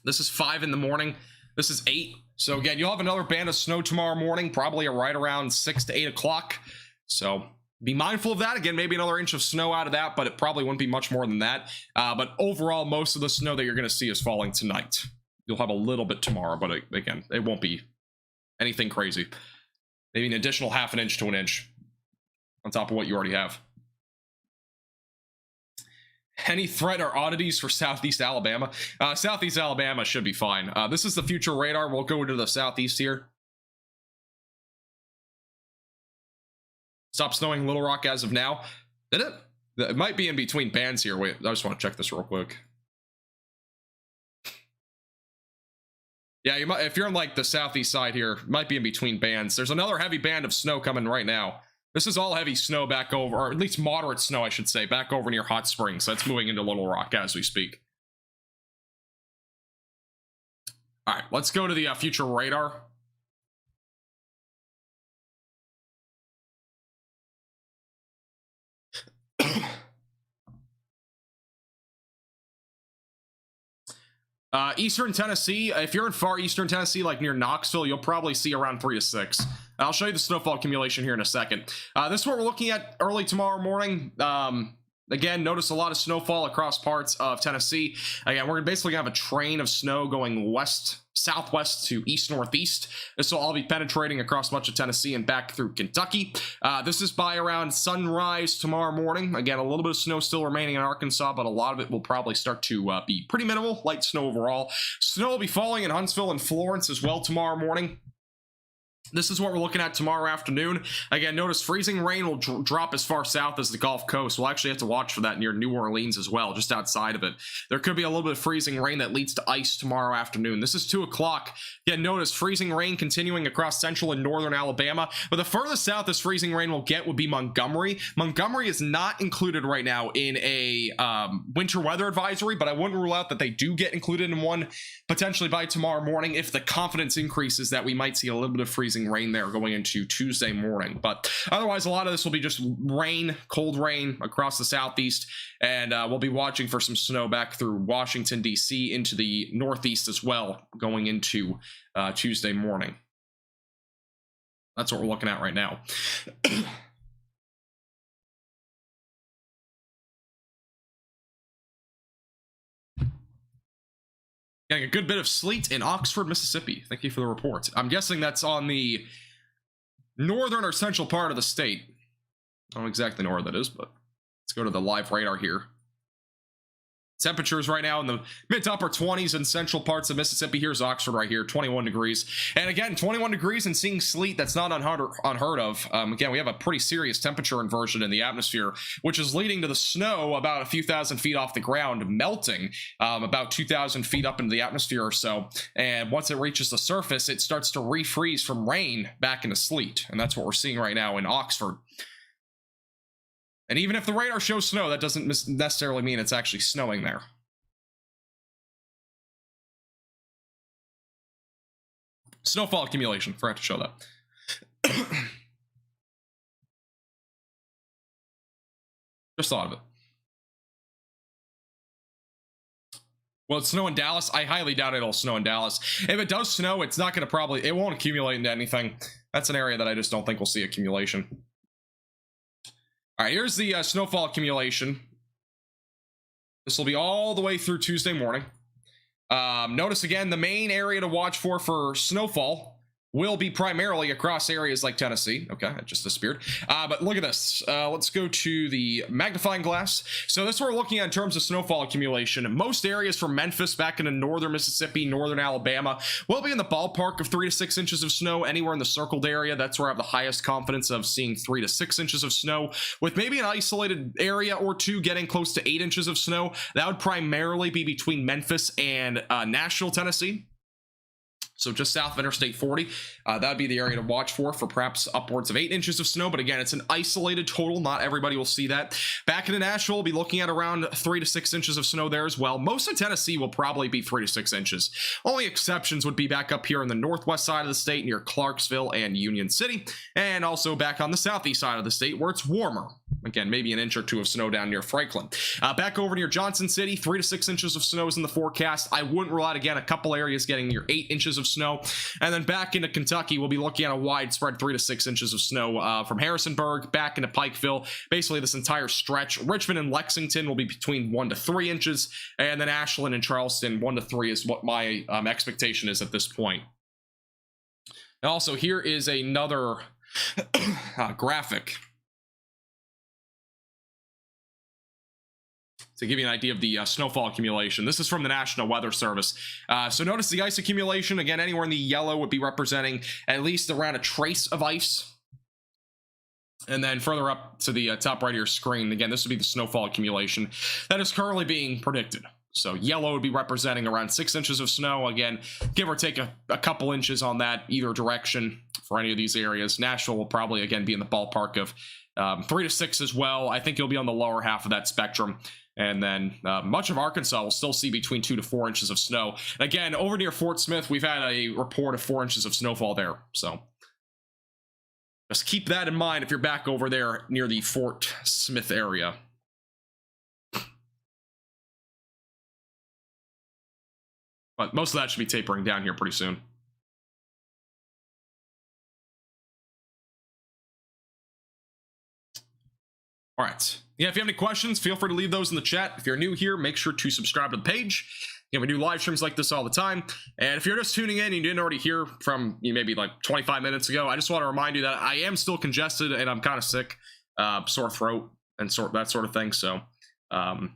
This is 5 in the morning. This is 8. So again, you'll have another band of snow tomorrow morning, probably right around 6 to 8 o'clock. So be mindful of that. Again, maybe another inch of snow out of that, but it probably wouldn't be much more than that. But overall, most of the snow that you're going to see is falling tonight. You'll have a little bit tomorrow, but again, it won't be anything crazy. Maybe an additional half an inch to an inch on top of what you already have. Any threat or oddities for Southeast Alabama? Southeast Alabama should be fine. This is the future radar. We'll go into the southeast here. Stop snowing Little Rock as of now. Did it? It might be in between bands here. Wait, I just want to check this real quick. Yeah, you might, if you're on like the southeast side here, might be in between bands. There's another heavy band of snow coming right now. This is all heavy snow back over, or at least moderate snow, I should say, back over near Hot Springs. That's moving into Little Rock as we speak. All right, let's go to the future radar. Eastern Tennessee, if you're in far eastern Tennessee, like near Knoxville, you'll probably see around 3 to 6. I'll show you the snowfall accumulation here in a second. This is what we're looking at early tomorrow morning. Again, notice a lot of snowfall across parts of Tennessee. Again, we're basically going to have a train of snow going west, southwest to east-northeast. This will all be penetrating across much of Tennessee and back through Kentucky. This is by around sunrise tomorrow morning. Again, a little bit of snow still remaining in Arkansas, but a lot of it will probably start to be pretty minimal, light snow overall. Snow will be falling in Huntsville and Florence as well tomorrow morning. This is what we're looking at tomorrow afternoon. Again, notice freezing rain will drop as far south as the Gulf Coast. We'll actually have to watch for that near New Orleans as well, just outside of it. There could be a little bit of freezing rain that leads to ice tomorrow afternoon. This is 2 o'clock. Again, notice freezing rain continuing across central and northern Alabama. But the furthest south this freezing rain will get would be Montgomery. Montgomery is not included right now in a winter weather advisory, but I wouldn't rule out that they do get included in one potentially by tomorrow morning if the confidence increases that we might see a little bit of freezing rain there going into Tuesday morning. But otherwise, a lot of this will be just rain, cold rain across the southeast, and we'll be watching for some snow back through Washington, D.C. into the northeast as well going into Tuesday morning. That's what we're looking at right now. Getting a good bit of sleet in Oxford, Mississippi. Thank you for the report. I'm guessing that's on the northern or central part of the state. I don't exactly know where that is, but let's go to the live radar here. Temperatures right now in the mid to upper 20s in central parts of Mississippi. Here's Oxford right here, 21 degrees. And again, 21 degrees and seeing sleet, that's not unheard of. Again, we have a pretty serious temperature inversion in the atmosphere, which is leading to the snow about a few thousand feet off the ground melting about 2,000 feet up into the atmosphere or so. And once it reaches the surface, it starts to refreeze from rain back into sleet. And that's what we're seeing right now in Oxford. And even if the radar shows snow, that doesn't necessarily mean it's actually snowing there. Snowfall accumulation, forgot to show that. Just thought of it. Will it snow in Dallas? I highly doubt it'll snow in Dallas. If it does snow, it's not going to it won't accumulate into anything. That's an area that I just don't think we'll see accumulation. All right, here's the snowfall accumulation. This will be all the way through Tuesday morning. Notice again, the main area to watch for snowfall will be primarily across areas like Tennessee. Okay, it just disappeared. But look at this. Let's go to the magnifying glass. So this is what we're looking at in terms of snowfall accumulation. Most areas from Memphis back into northern Mississippi, northern Alabama will be in the ballpark of 3 to 6 inches of snow. Anywhere in the circled area, that's where I have the highest confidence of seeing 3 to 6 inches of snow, with maybe an isolated area or two getting close to 8 inches of snow. That would primarily be between Memphis and Nashville, Tennessee. So just south of Interstate 40, that would be the area to watch for perhaps upwards of 8 inches of snow. But again, it's an isolated total. Not everybody will see that. Back into Nashville, we'll be looking at around 3 to 6 inches of snow there as well. Most of Tennessee will probably be 3 to 6 inches. Only exceptions would be back up here in the northwest side of the state near Clarksville and Union City, and also back on the southeast side of the state where it's warmer. Again, maybe an inch or two of snow down near Franklin. Back over near Johnson City, 3 to 6 inches of snow is in the forecast. I wouldn't rule out, again, a couple areas getting near 8 inches of snow. And then back into Kentucky, we'll be looking at a widespread 3 to 6 inches of snow from Harrisonburg back into Pikeville. Basically, this entire stretch. Richmond and Lexington will be between 1 to 3 inches. And then Ashland and Charleston, 1 to 3 is what my expectation is at this point. And also, here is another graphic to give you an idea of the snowfall accumulation. This is from the National Weather Service. So notice the ice accumulation, again, anywhere in the yellow would be representing at least around a trace of ice. And then further up to the top right of your screen, again, this would be the snowfall accumulation that is currently being predicted. So yellow would be representing around 6 inches of snow. Again, give or take a couple inches on that either direction for any of these areas. Nashville will probably, again, be in the ballpark of 3 to 6 as well. I think you'll be on the lower half of that spectrum. And then much of Arkansas will still see between 2 to 4 inches of snow. Again, over near Fort Smith, we've had a report of 4 inches of snowfall there. So just keep that in mind if you're back over there near the Fort Smith area. But most of that should be tapering down here pretty soon. All right. Yeah, if you have any questions, feel free to leave those in the chat. If you're new here, make sure to subscribe to the page. You know, we do live streams like this all the time. And if you're just tuning in and you didn't already hear from me maybe like 25 minutes ago, I just want to remind you that I am still congested and I'm kind of sick, sore throat and that sort of thing. So I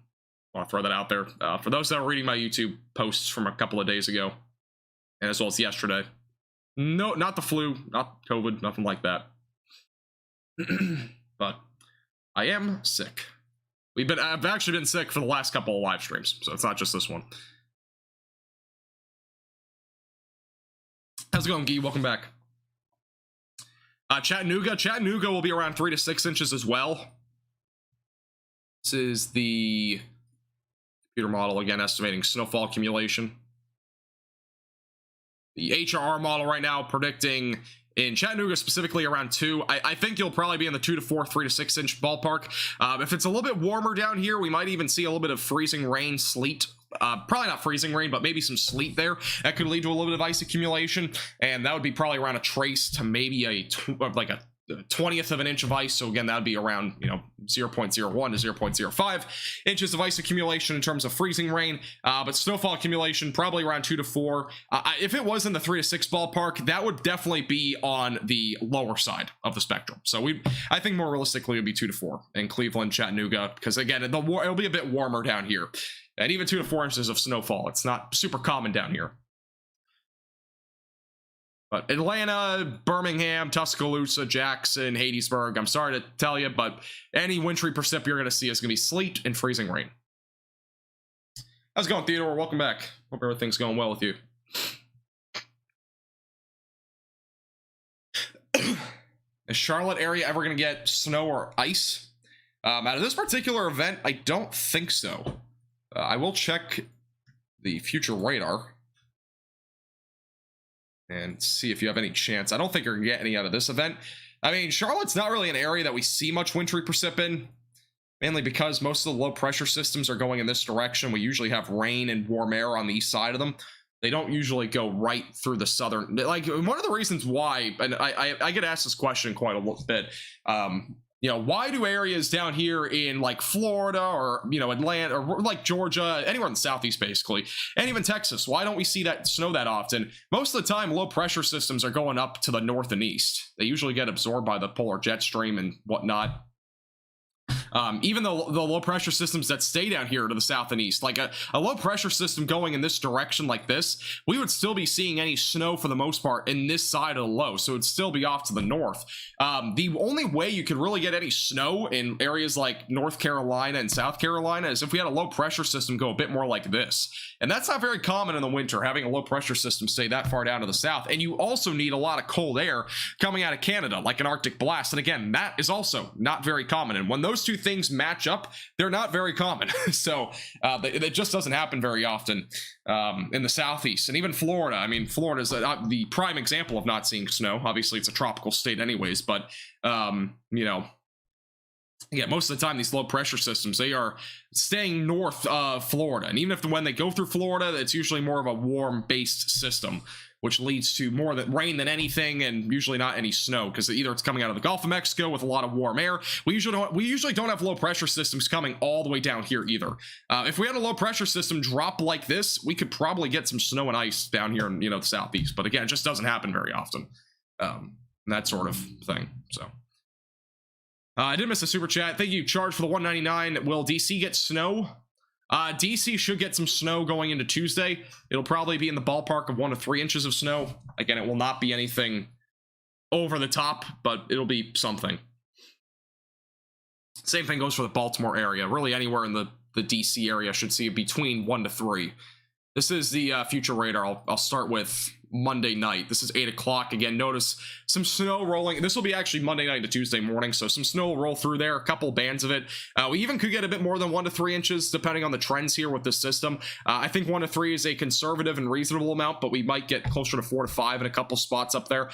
want to throw that out there. For those that are reading my YouTube posts from a couple of days ago, and as well as yesterday. No, not the flu, not COVID, nothing like that. But I am sick. I've actually been sick for the last couple of live streams, so it's not just this one. How's it going, Guy? Welcome back. Chattanooga will be around 3 to 6 inches as well. This is the computer model, again, estimating snowfall accumulation. The HRR model right now predicting in Chattanooga specifically around 2. I think you'll probably be in the 2 to 4, 3 to 6 inch ballpark. If it's a little bit warmer down here, we might even see a little bit of freezing rain, sleet. Probably not freezing rain, but maybe some sleet there. That could lead to a little bit of ice accumulation, and that would be probably around a trace to maybe a 20th of an inch of ice. So again, that would be around 0.01 to 0.05 inches of ice accumulation in terms of freezing rain. But snowfall accumulation probably around 2 to 4. If it was in the 3 to 6 ballpark, that would definitely be on the lower side of the spectrum. So I think more realistically it would be 2 to 4 in Cleveland, Chattanooga, because again it'll be a bit warmer down here, and even 2 to 4 inches of snowfall. It's not super common down here. But Atlanta, Birmingham, Tuscaloosa, Jackson, Hadesburg, I'm sorry to tell you, but any wintry precip you're going to see is going to be sleet and freezing rain. How's it going, Theodore? Welcome back. Hope everything's going well with you. Is Charlotte area ever going to get snow or ice? Out of this particular event, I don't think so. I will check the future radar and see if you have any chance. I don't think you're going to get any out of this event. I mean, Charlotte's not really an area that we see much wintry precip in, mainly because most of the low pressure systems are going in this direction. We usually have rain and warm air on the east side of them. They don't usually go right through the southern. Like, one of the reasons why, and I get asked this question quite a bit, why do areas down here in like Florida or Atlanta or like Georgia, anywhere in the southeast basically, and even Texas, why don't we see that snow that often? Most of the time low pressure systems are going up to the north and east. They usually get absorbed by the polar jet stream and whatnot. Even the low pressure systems that stay down here to the south and east, like a low pressure system going in this direction like this, we would still be seeing any snow for the most part in this side of the low, so it'd still be off to the north. The only way you could really get any snow in areas like North Carolina and South Carolina is if we had a low pressure system go a bit more like this, and that's not very common in the winter, having a low pressure system stay that far down to the south. And you also need a lot of cold air coming out of Canada, like an Arctic blast, and again, that is also not very common. And when those two things match up, they're not very common. So it just doesn't happen very often in the southeast. And even Florida, I mean, Florida is the prime example of not seeing snow. Obviously it's a tropical state anyways, but Yeah, most of the time these low pressure systems, they are staying north of Florida, and even if when they go through Florida, it's usually more of a warm based system, which leads to more rain than anything, and usually not any snow, because either it's coming out of the Gulf of Mexico with a lot of warm air. We usually don't have low pressure systems coming all the way down here either. If we had a low pressure system drop like this, we could probably get some snow and ice down here in the southeast, but again, it just doesn't happen very often. That sort of thing. So I did miss a super chat. Thank you, Charge, for the 199. Will DC get snow? DC should get some snow going into Tuesday. It'll probably be in the ballpark of 1 to 3 inches of snow. Again, it will not be anything over the top, but it'll be something. Same thing goes for the Baltimore area. Really, anywhere in the DC area should see between 1 to 3. This is the future radar. I'll start with Monday night. This is 8 o'clock. Again, notice some snow rolling. This will be actually Monday night to Tuesday morning, so some snow will roll through there, a couple bands of it. We even could get a bit more than 1 to 3 inches, depending on the trends here with this system. I think 1 to 3 is a conservative and reasonable amount, but we might get closer to 4 to 5 in a couple spots up there.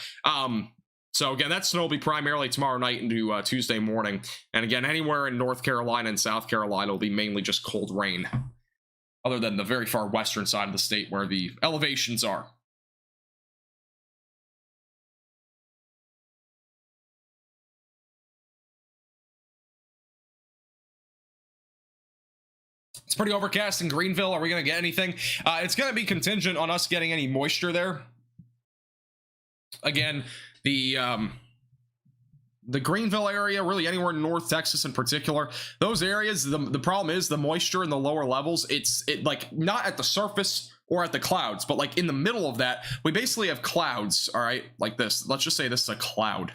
So again, that snow will be primarily tomorrow night into Tuesday morning. And again, anywhere in North Carolina and South Carolina will be mainly just cold rain, other than the very far western side of the state where the elevations are. It's pretty overcast in Greenville. Are we going to get anything? It's going to be contingent on us getting any moisture there. Again, the Greenville area, really anywhere in North Texas in particular, those areas, the problem is the moisture in the lower levels. It's like not at the surface or at the clouds, but like in the middle of that, we basically have clouds, all right, like this. Let's just say this is a cloud.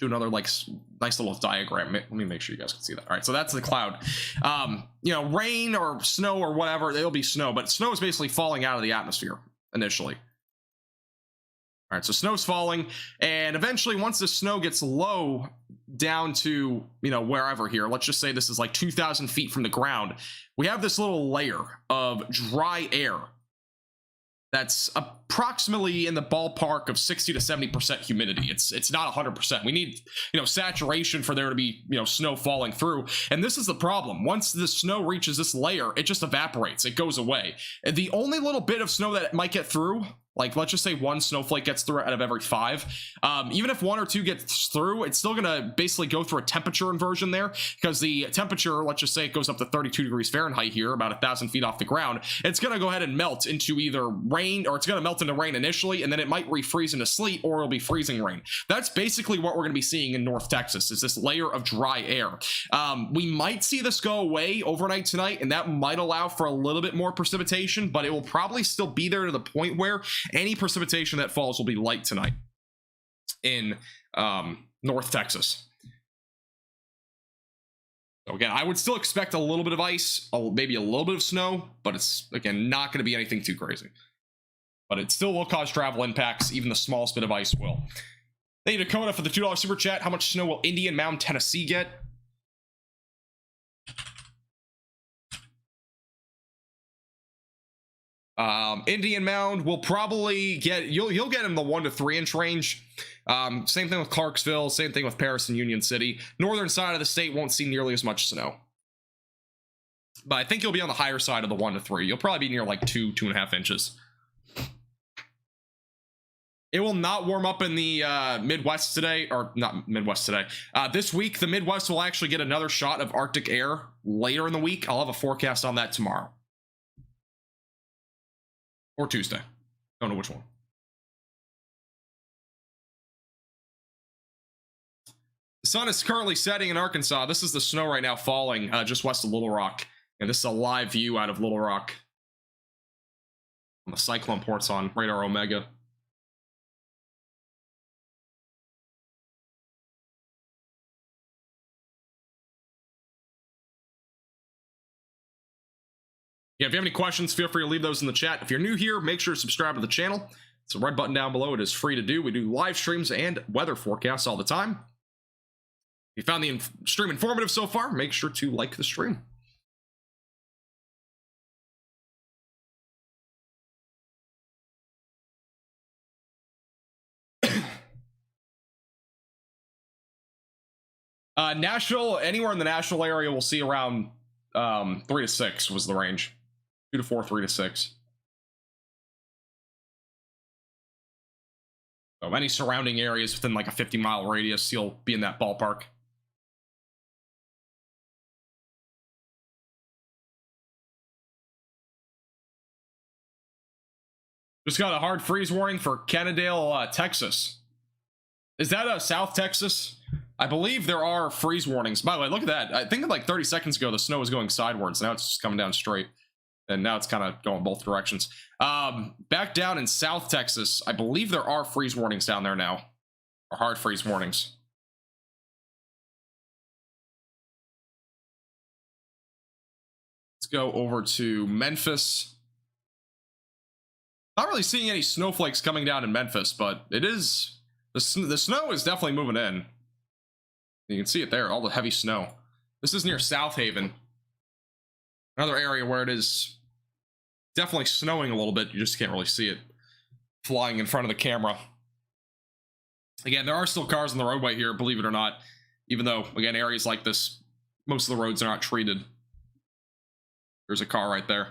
Do another like nice little diagram. Let me make sure you guys can see that. All right, so that's the cloud. Rain or snow or whatever, it'll be snow, but snow is basically falling out of the atmosphere initially. All right, so snow's falling, and eventually once the snow gets low down to, wherever here, let's just say this is like 2,000 feet from the ground, we have this little layer of dry air that's approximately in the ballpark of 60 to 70% humidity. It's not 100%. We need, saturation for there to be, snow falling through. And this is the problem. Once the snow reaches this layer, it just evaporates. It goes away. And the only little bit of snow that might get through, like let's just say 1 snowflake gets through out of every 5. Even if 1 or 2 gets through, it's still gonna basically go through a temperature inversion there, because the temperature, let's just say it goes up to 32 degrees Fahrenheit here, about 1,000 feet off the ground. It's gonna go ahead and melt into either rain, or it's gonna melt into rain initially, and then it might refreeze into sleet, or it'll be freezing rain. That's basically what we're gonna be seeing in North Texas, is this layer of dry air. We might see this go away overnight tonight, and that might allow for a little bit more precipitation, but it will probably still be there to the point where any precipitation that falls will be light tonight in North Texas. So again, I would still expect a little bit of ice, maybe a little bit of snow, but it's, again, not going to be anything too crazy. But it still will cause travel impacts. Even the smallest bit of ice will. Thank you, Dakota, for the $2 super chat. How much snow will Indian Mound, Tennessee get? Indian Mound will probably get, you'll get in the 1 to 3 inch range. Same thing with Clarksville, same thing with Paris and Union City. Northern side of the state won't see nearly as much snow, but I think you'll be on the higher side of the 1 to 3. You'll probably be near like 2.5 inches. It will not warm up in the Midwest today, or not Midwest today. This week, the Midwest will actually get another shot of Arctic air later in the week. I'll have a forecast on that tomorrow. Or Tuesday. Don't know which one. The sun is currently setting in Arkansas. This is the snow right now falling just west of Little Rock. And this is a live view out of Little Rock. On the Cyclone ports on Radar Omega. Yeah, if you have any questions, feel free to leave those in the chat. If you're new here, make sure to subscribe to the channel. It's a red button down below. It is free to do. We do live streams and weather forecasts all the time. If you found the stream informative so far, make sure to like the stream. National, anywhere in the national area, we'll see around 3 to 6 was the range. 2 to 4, 3 to 6. So any surrounding areas within like a 50-mile radius, you'll be in that ballpark. Just got a hard freeze warning for Kennedale, Texas. Is that South Texas? I believe there are freeze warnings. By the way, look at that. I think like 30 seconds ago, the snow was going sideways. Now it's just coming down straight. And now it's kind of going both directions. Back down in South Texas, I believe there are freeze warnings down there now. Or hard freeze warnings. Let's go over to Memphis. Not really seeing any snowflakes coming down in Memphis, but it is... The snow is definitely moving in. You can see it there, all the heavy snow. This is near South Haven. Another area where it is definitely snowing a little bit. You just can't really see it flying in front of the camera. Again, there are still cars on the roadway here, believe it or not. Even though, again, areas like this, most of the roads are not treated. There's a car right there.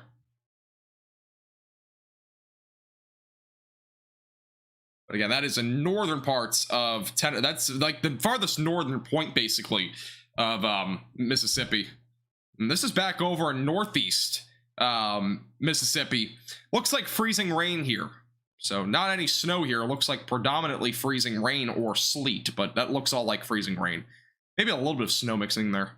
But again, that is in northern parts of Tennessee. That's like the farthest northern point, basically, of Mississippi. And this is back over in northeast Mississippi. Looks like freezing rain here. So not any snow here. It looks like predominantly freezing rain or sleet, but that looks all like freezing rain. Maybe a little bit of snow mixing there.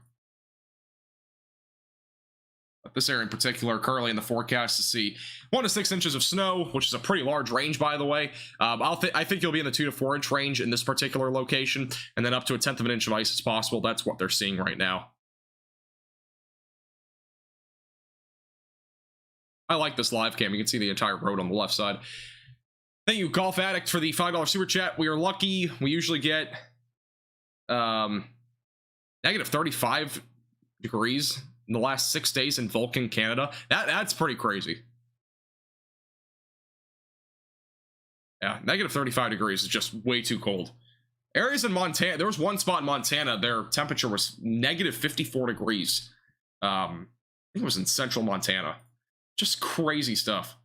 But this area in particular, currently in the forecast to see 1 to 6 inches of snow, which is a pretty large range, by the way. I think you'll be in the 2 to 4 inch range in this particular location, and then up to 1/10 of an inch of ice is possible. That's what they're seeing right now. I like this live cam. You can see the entire road on the left side. Thank you, Golf Addict, for the $5 super chat. We are lucky. We usually get negative 35 degrees in the last 6 days in Vulcan, Canada. That's pretty crazy. Yeah, negative 35 degrees is just way too cold. Areas in Montana, there was one spot in Montana, their temperature was negative 54 degrees. I think it was in central Montana. Just crazy stuff.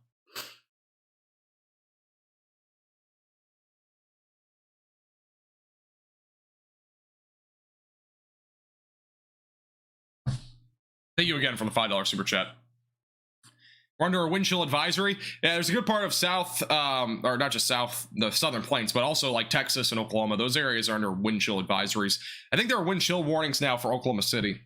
Thank you again for the $5 super chat. We're under a wind chill advisory. Yeah, there's a good part of South, or not just South, the Southern Plains, but also like Texas and Oklahoma. Those areas are under wind chill advisories. I think there are wind chill warnings now for Oklahoma City.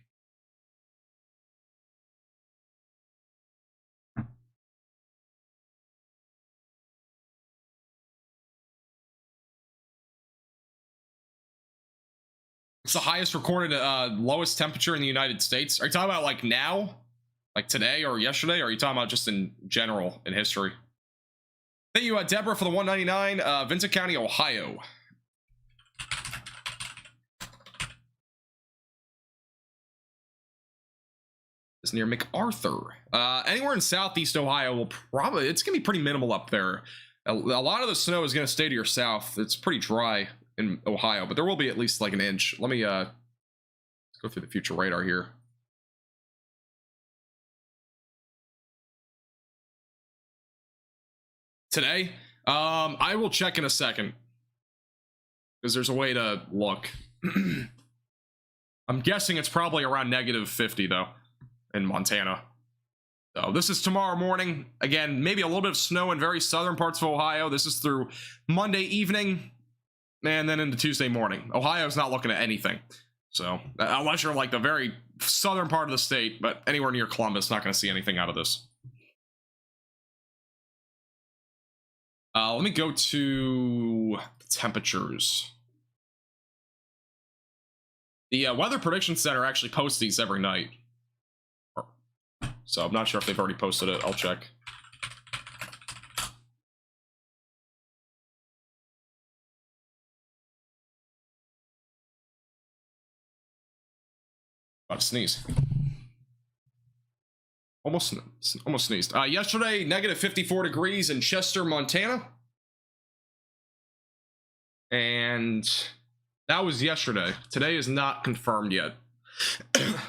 It's the highest recorded lowest temperature in the United States. Are you talking about like now? Like today or yesterday? Or are you talking about just in general in history? Thank you, Deborah, for the $1.99. Vincent County, Ohio. It's near MacArthur. Anywhere in southeast Ohio will probably... It's going to be pretty minimal up there. A lot of the snow is going to stay to your south. It's pretty dry in Ohio, but there will be at least like an inch. Let me let's go through the future radar here. Today, I will check in a second because there's a way to look. I'm guessing it's probably around negative 50 though in Montana. So this is tomorrow morning. Again, maybe a little bit of snow in very southern parts of Ohio. This is through Monday evening. And then into Tuesday morning. Ohio's not looking at anything. So, unless you're like the very southern part of the state, but anywhere near Columbus, not going to see anything out of this. Let me go to the temperatures. The Weather Prediction Center actually posts these every night. So, I'm not sure if they've already posted it. I'll check. About to sneeze. Almost sneezed. Yesterday, negative 54 degrees in Chester, Montana. And That was yesterday. Today is not confirmed yet.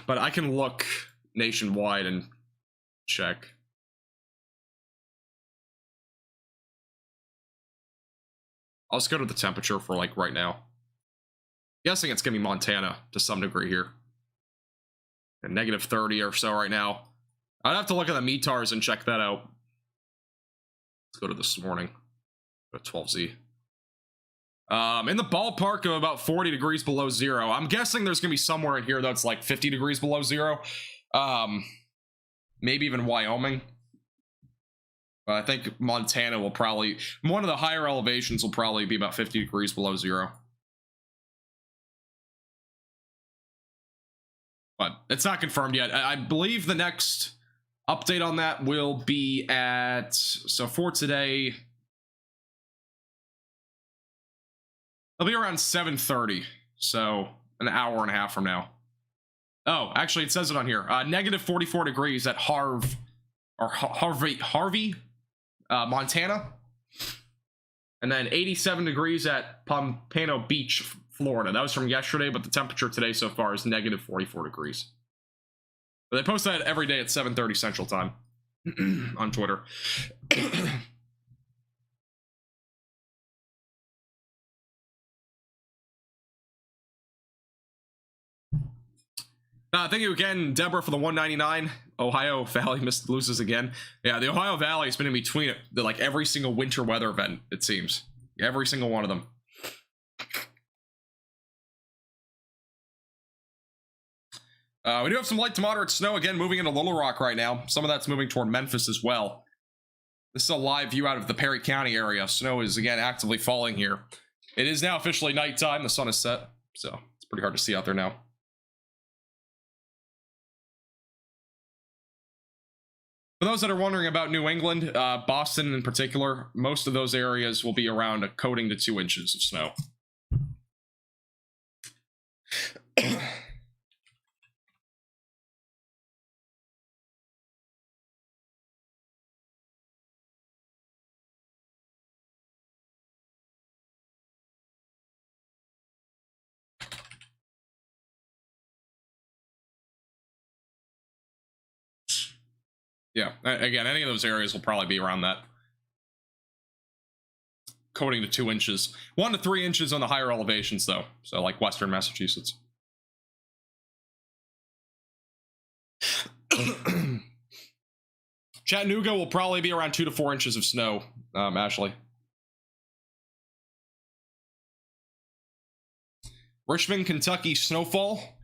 But I can look nationwide and check. I'll just go to the temperature for like right now. Guessing it's gonna be Montana to some degree here. And negative 30 or so right now. I'd have to look at the METARs and check that out. Let's go to this morning. Go to 12Z. In the ballpark of about 40 degrees below zero. I'm guessing there's gonna be somewhere in here that's like 50 degrees below zero. Maybe even Wyoming. But I think Montana will probably, one of the higher elevations will probably be about 50 degrees below zero. But it's not confirmed yet. I believe the next update on that will be at, so for today, it'll be around 7:30, so an hour and a half from now. Oh, actually, it says it on here. Negative 44 degrees at Harvey, Montana. And then 87 degrees at Pompano Beach, Florida. That was from yesterday, but the temperature today so far is negative 44 degrees. But they post that every day at 7:30 Central Time on Twitter. Thank you again, Deborah, for the 199. Ohio Valley loses again. Yeah, the Ohio Valley has been in between like every single winter weather event, it seems. Every single one of them. We do have some light to moderate snow again moving into Little Rock right now. Some of that's moving toward Memphis as well. This is a live view out of the Perry County area. Snow is again actively falling here. It is now officially nighttime. The sun is set, so it's pretty hard to see out there now. For those that are wondering about New England, Boston in particular, most of those areas will be around a coating to 2 inches of snow. Yeah, again, any of those areas will probably be around that. Coating to 2 inches. 1 to 3 inches on the higher elevations, though. So, like Western Massachusetts. Chattanooga will probably be around 2 to 4 inches of snow, Ashley. Richmond, Kentucky snowfall.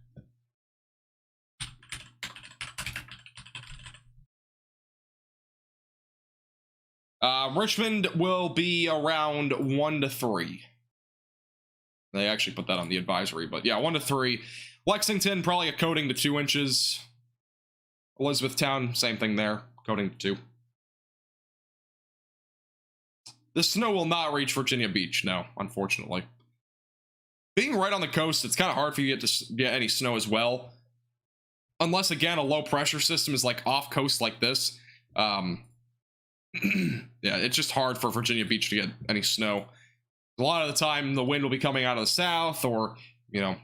Richmond will be around 1 to 3. They actually put that on the advisory, but yeah, 1 to 3. Lexington, probably a coating to 2 inches. Elizabethtown, same thing there, coating to 2. The snow will not reach Virginia Beach, no, unfortunately. Being right on the coast, it's kind of hard for you to get any snow as well. Unless, again, a low pressure system is like off coast like this. Yeah, it's just hard for Virginia Beach to get any snow. A lot of the time, the wind will be coming out of the south or, you know,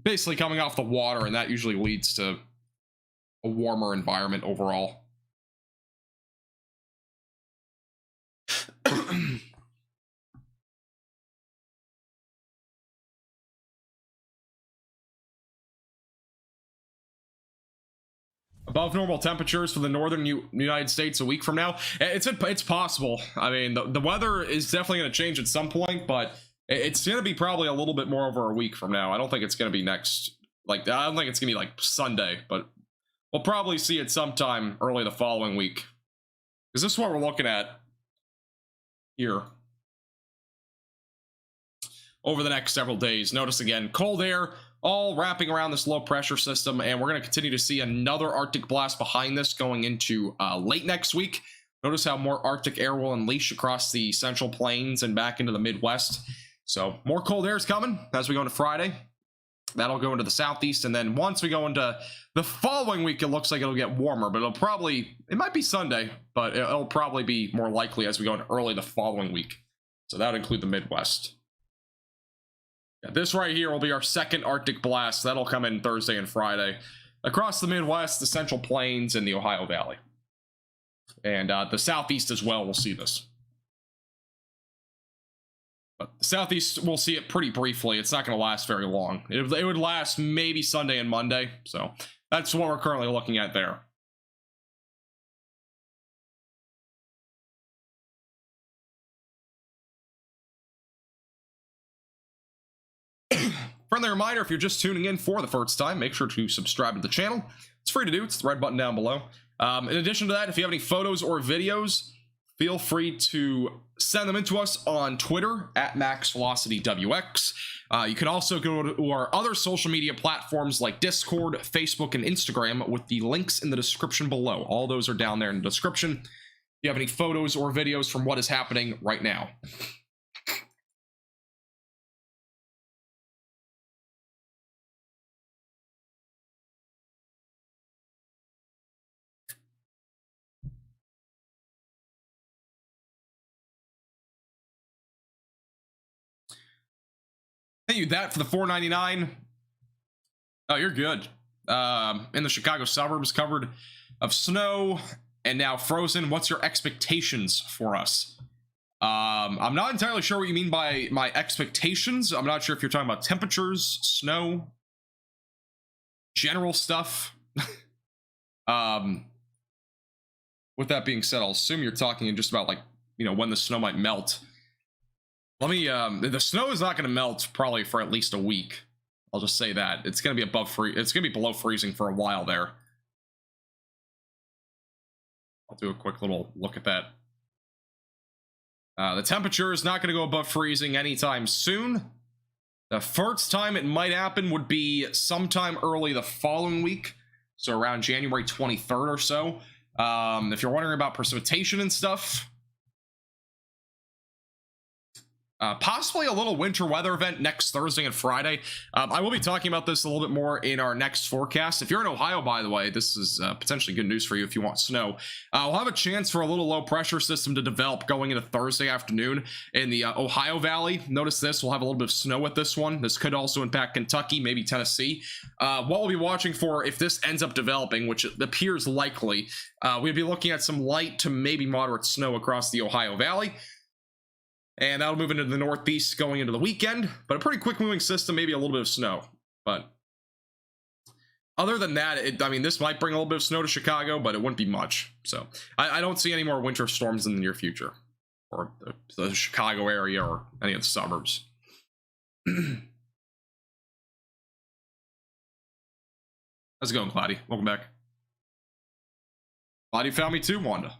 basically coming off the water, and that usually leads to a warmer environment overall. Above normal temperatures for the northern United States a week from now. It's possible. I mean, the weather is definitely going to change at some point, but it's going to be probably a little bit more over a week from now. I don't think it's going to be next, like, I don't think it's going to be like Sunday, but we'll probably see it sometime early the following week. Because this is what we're looking at here over the next several days. Notice again, cold air all wrapping around this low pressure system, and we're going to continue to see another Arctic blast behind this going into late next week. Notice how more Arctic air will unleash across the central plains and back into the Midwest. So more cold air is coming as we go into Friday. That'll go into the southeast, and then once we go into the following week, it looks like it'll get warmer, but it might be Sunday, but it'll probably be more likely as we go into early the following week. So that would include the Midwest. This right here will be our second Arctic blast. That'll come in Thursday and Friday across the Midwest, the Central Plains, and the Ohio Valley. And the Southeast as well will see this. But the Southeast will see it pretty briefly. It's not going to last very long. It would last maybe Sunday and Monday. So that's what we're currently looking at there. Friendly reminder, if you're just tuning in for the first time, make sure to subscribe to the channel. It's free to do. It's the red button down below. In addition to that, if you have any photos or videos, feel free to send them in to us on Twitter at MaxVelocityWX. You can also go to our other social media platforms like Discord, Facebook, and Instagram with the links in the description below. All those are down there in the description. If you have any photos or videos from what is happening right now. Thank you that for the $4.99. Oh, you're good. In the Chicago suburbs, covered of snow and now frozen. What's your expectations for us? I'm not entirely sure what you mean by my expectations. I'm not sure if you're talking about temperatures, snow, general stuff. With that being said, I'll assume you're talking just about, like, you know, when the snow might melt. Let me, the snow is not going to melt probably for at least a week. I'll just say that. It's going to be it's going to be below freezing for a while there. I'll do a quick little look at that. The temperature is not going to go above freezing anytime soon. The first time it might happen would be sometime early the following week. So around January 23rd or so. If you're wondering about precipitation and stuff, possibly a little winter weather event next Thursday and Friday. I will be talking about this a little bit more in our next forecast. If you're in Ohio, by the way, this is potentially good news for you if you want snow. We'll have a chance for a little low pressure system to develop going into Thursday afternoon in the Ohio Valley. Notice this, we'll have a little bit of snow with this one. This could also impact Kentucky, maybe Tennessee. What we'll be watching for, if this ends up developing, which appears likely, we'll be looking at some light to maybe moderate snow across the Ohio Valley. And that'll move into the northeast going into the weekend, but a pretty quick moving system, maybe a little bit of snow. But other than that, I mean, this might bring a little bit of snow to Chicago, but it wouldn't be much. So I don't see any more winter storms in the near future, or the Chicago area or any of the suburbs. How's it going, Cloudy? Welcome back. Glad you found me too, Wanda.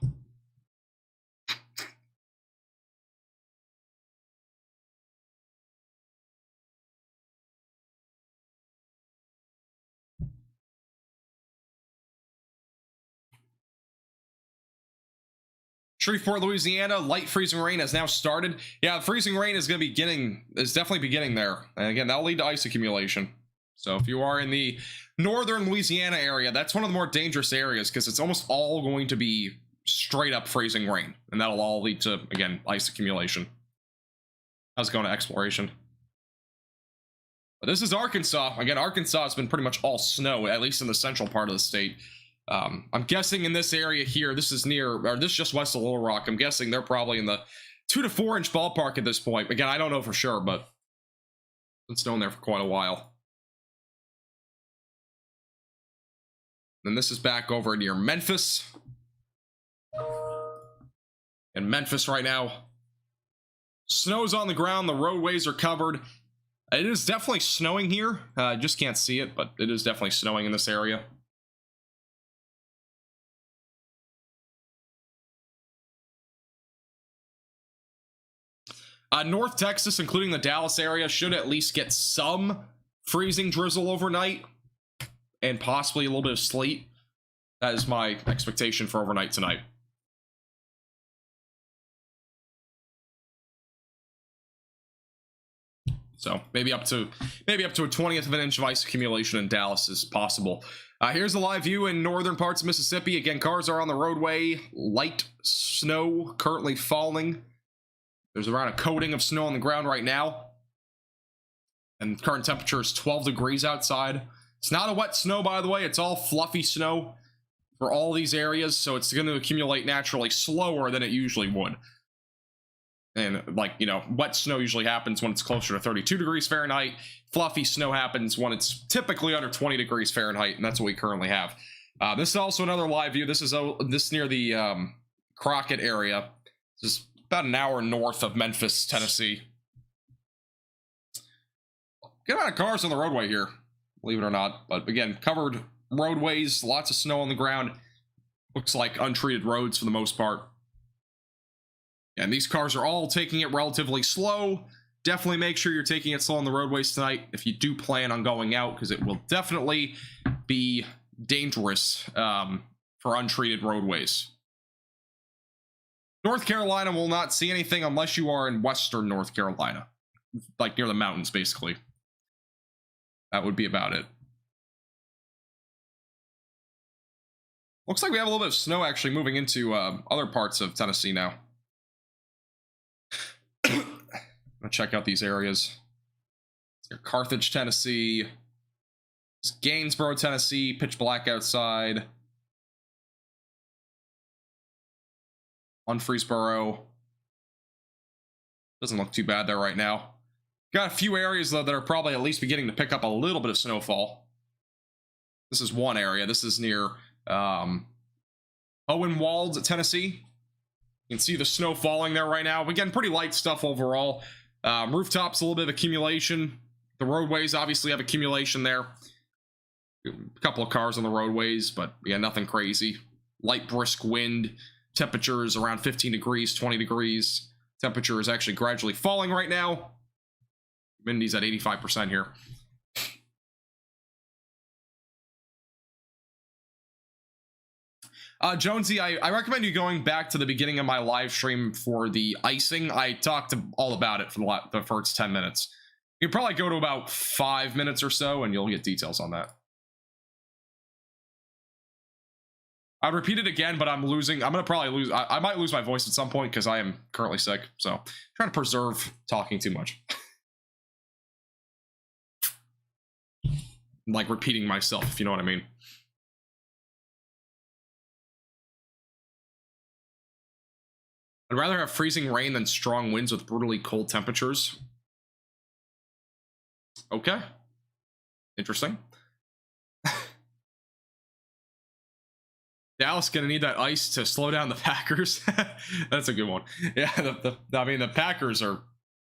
Shreveport, Louisiana, light freezing rain has now started. Yeah, freezing rain is definitely beginning there. And again, that'll lead to ice accumulation. So if you are in the northern Louisiana area, that's one of the more dangerous areas because it's almost all going to be straight up freezing rain. And that'll all lead to, again, ice accumulation. How's it going to exploration? But this is Arkansas. Again, Arkansas has been pretty much all snow, at least in the central part of the state. I'm guessing in this area here, this is near, or this is just west of Little Rock. I'm guessing they're probably in the 2 to 4 inch ballpark at this point. Again, I don't know for sure, but it's been snowing there for quite a while. Then this is back over near Memphis. In Memphis right now, snow's on the ground. The roadways are covered. It is definitely snowing here. I just can't see it, but it is definitely snowing in this area. North Texas, including the Dallas area, should at least get some freezing drizzle overnight and possibly a little bit of sleet. That is my expectation for overnight tonight. So maybe up to a 1/20th of an inch of ice accumulation in Dallas is possible. Here's the live view in northern parts of Mississippi. Again, cars are on the roadway. Light snow currently falling. There's around a coating of snow on the ground right now. and current temperature is 12 degrees outside. It's not a wet snow, by the way. It's all fluffy snow for all these areas, so it's going to accumulate naturally slower than it usually would. And, like, you know, wet snow usually happens when it's closer to 32 degrees Fahrenheit. Fluffy snow happens when it's typically under 20 degrees Fahrenheit, and that's what we currently have. This is also another live view. This is this near the Crockett area. This is about an hour north of Memphis, Tennessee. Good amount of cars on the roadway here, believe it or not. But again, covered roadways, lots of snow on the ground. Looks like untreated roads for the most part. And these cars are all taking it relatively slow. Definitely make sure you're taking it slow on the roadways tonight if you do plan on going out, because it will definitely be dangerous for untreated roadways. North Carolina will not see anything unless you are in western North Carolina, like near the mountains, basically. That would be about it. Looks like we have a little bit of snow actually moving into other parts of Tennessee now. I'm gonna check out these areas. Carthage, Tennessee. It's Gainesboro, Tennessee. Pitch black outside. Unfreesboro. Doesn't look too bad there right now. Got a few areas though that are probably at least beginning to pick up a little bit of snowfall. This is one area. This is near Owenwald, Tennessee. You can see the snow falling there right now. Again, pretty light stuff overall. Rooftops, a little bit of accumulation. The roadways obviously have accumulation there. A couple of cars on the roadways, but yeah, nothing crazy. Light brisk wind. Temperatures around 15 degrees, 20 degrees. Temperature is actually gradually falling right now. Humidity's at 85% here. Jonesy, I recommend you going back to the beginning of my live stream for the icing. I talked all about it for the first 10 minutes. You can probably go to about 5 minutes or so, and you'll get details on that. I'd repeat it again, but I'm losing. I'm going to probably lose. I might lose my voice at some point because I am currently sick. So I'm trying to preserve talking too much. Like repeating myself, if you know what I mean. I'd rather have freezing rain than strong winds with brutally cold temperatures. Okay. Interesting. Dallas gonna need that ice to slow down the Packers. That's a good one. Yeah, I mean, the Packers are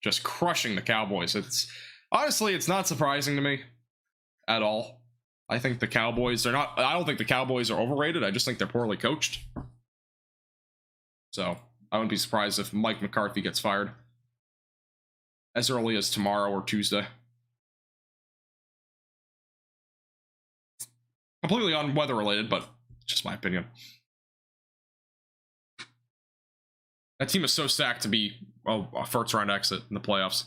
just crushing the Cowboys. Honestly, it's not surprising to me at all. I think the Cowboys are not. I don't think the Cowboys are overrated. I just think they're poorly coached. So I wouldn't be surprised if Mike McCarthy gets fired as early as tomorrow or Tuesday. Completely unweather related, but just my opinion. That team is so stacked to be a first round exit in the playoffs.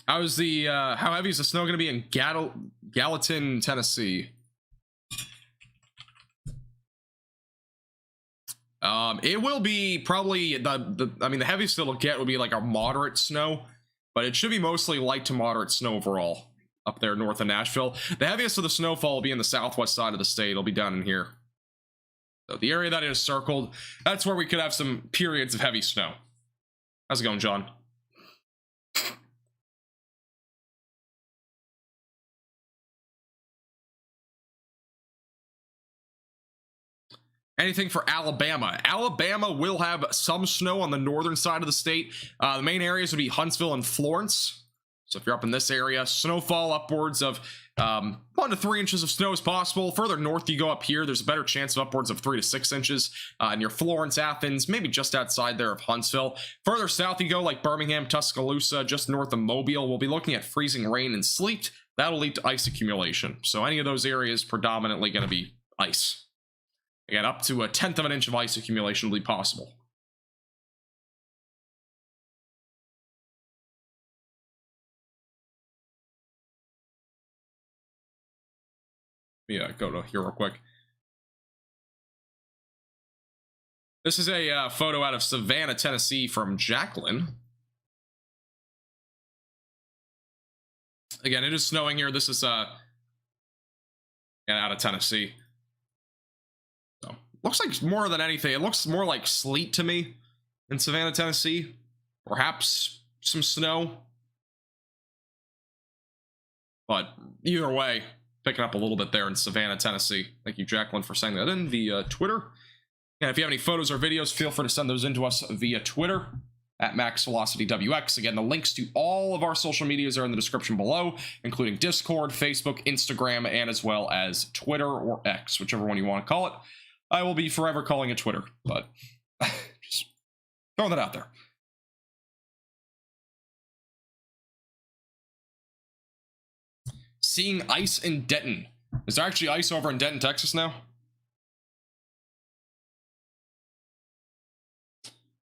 How heavy is the snow going to be in Gallatin, Tennessee? It will be probably the heaviest it'll get will be like a moderate snow, but it should be mostly light to moderate snow overall up there north of Nashville. The heaviest of the snowfall will be in the southwest side of the state. It'll be down in here. So the area that is circled, that's where we could have some periods of heavy snow. How's it going, John? Anything for Alabama? Alabama will have some snow on the northern side of the state. The main areas would be Huntsville and Florence. So if you're up in this area, snowfall upwards of 1 to 3 inches of snow is possible. Further north you go up here, there's a better chance of upwards of 3 to 6 inches near Florence, Athens, maybe just outside there of Huntsville. Further south you go, like Birmingham, Tuscaloosa, just north of Mobile, we'll be looking at freezing rain and sleet. That'll lead to ice accumulation. So any of those areas predominantly going to be ice. Again, up to 1/10 of an inch of ice accumulation will be possible. Yeah, go to here real quick. This is a photo out of Savannah, Tennessee from Jacqueline. Again, it is snowing here. This is out of Tennessee. So, looks like more than anything, it looks more like sleet to me in Savannah, Tennessee. Perhaps some snow. But either way, picking up a little bit there in Savannah, Tennessee. Thank you, Jacqueline, for saying that in via Twitter. And if you have any photos or videos, feel free to send those in to us via Twitter at MaxVelocityWX. Again, the links to all of our social medias are in the description below, including Discord, Facebook, Instagram, and as well as Twitter or X, whichever one you want to call it. I will be forever calling it Twitter, but just throwing that out there. Seeing ice in Denton. Is there actually ice over in Denton, Texas now?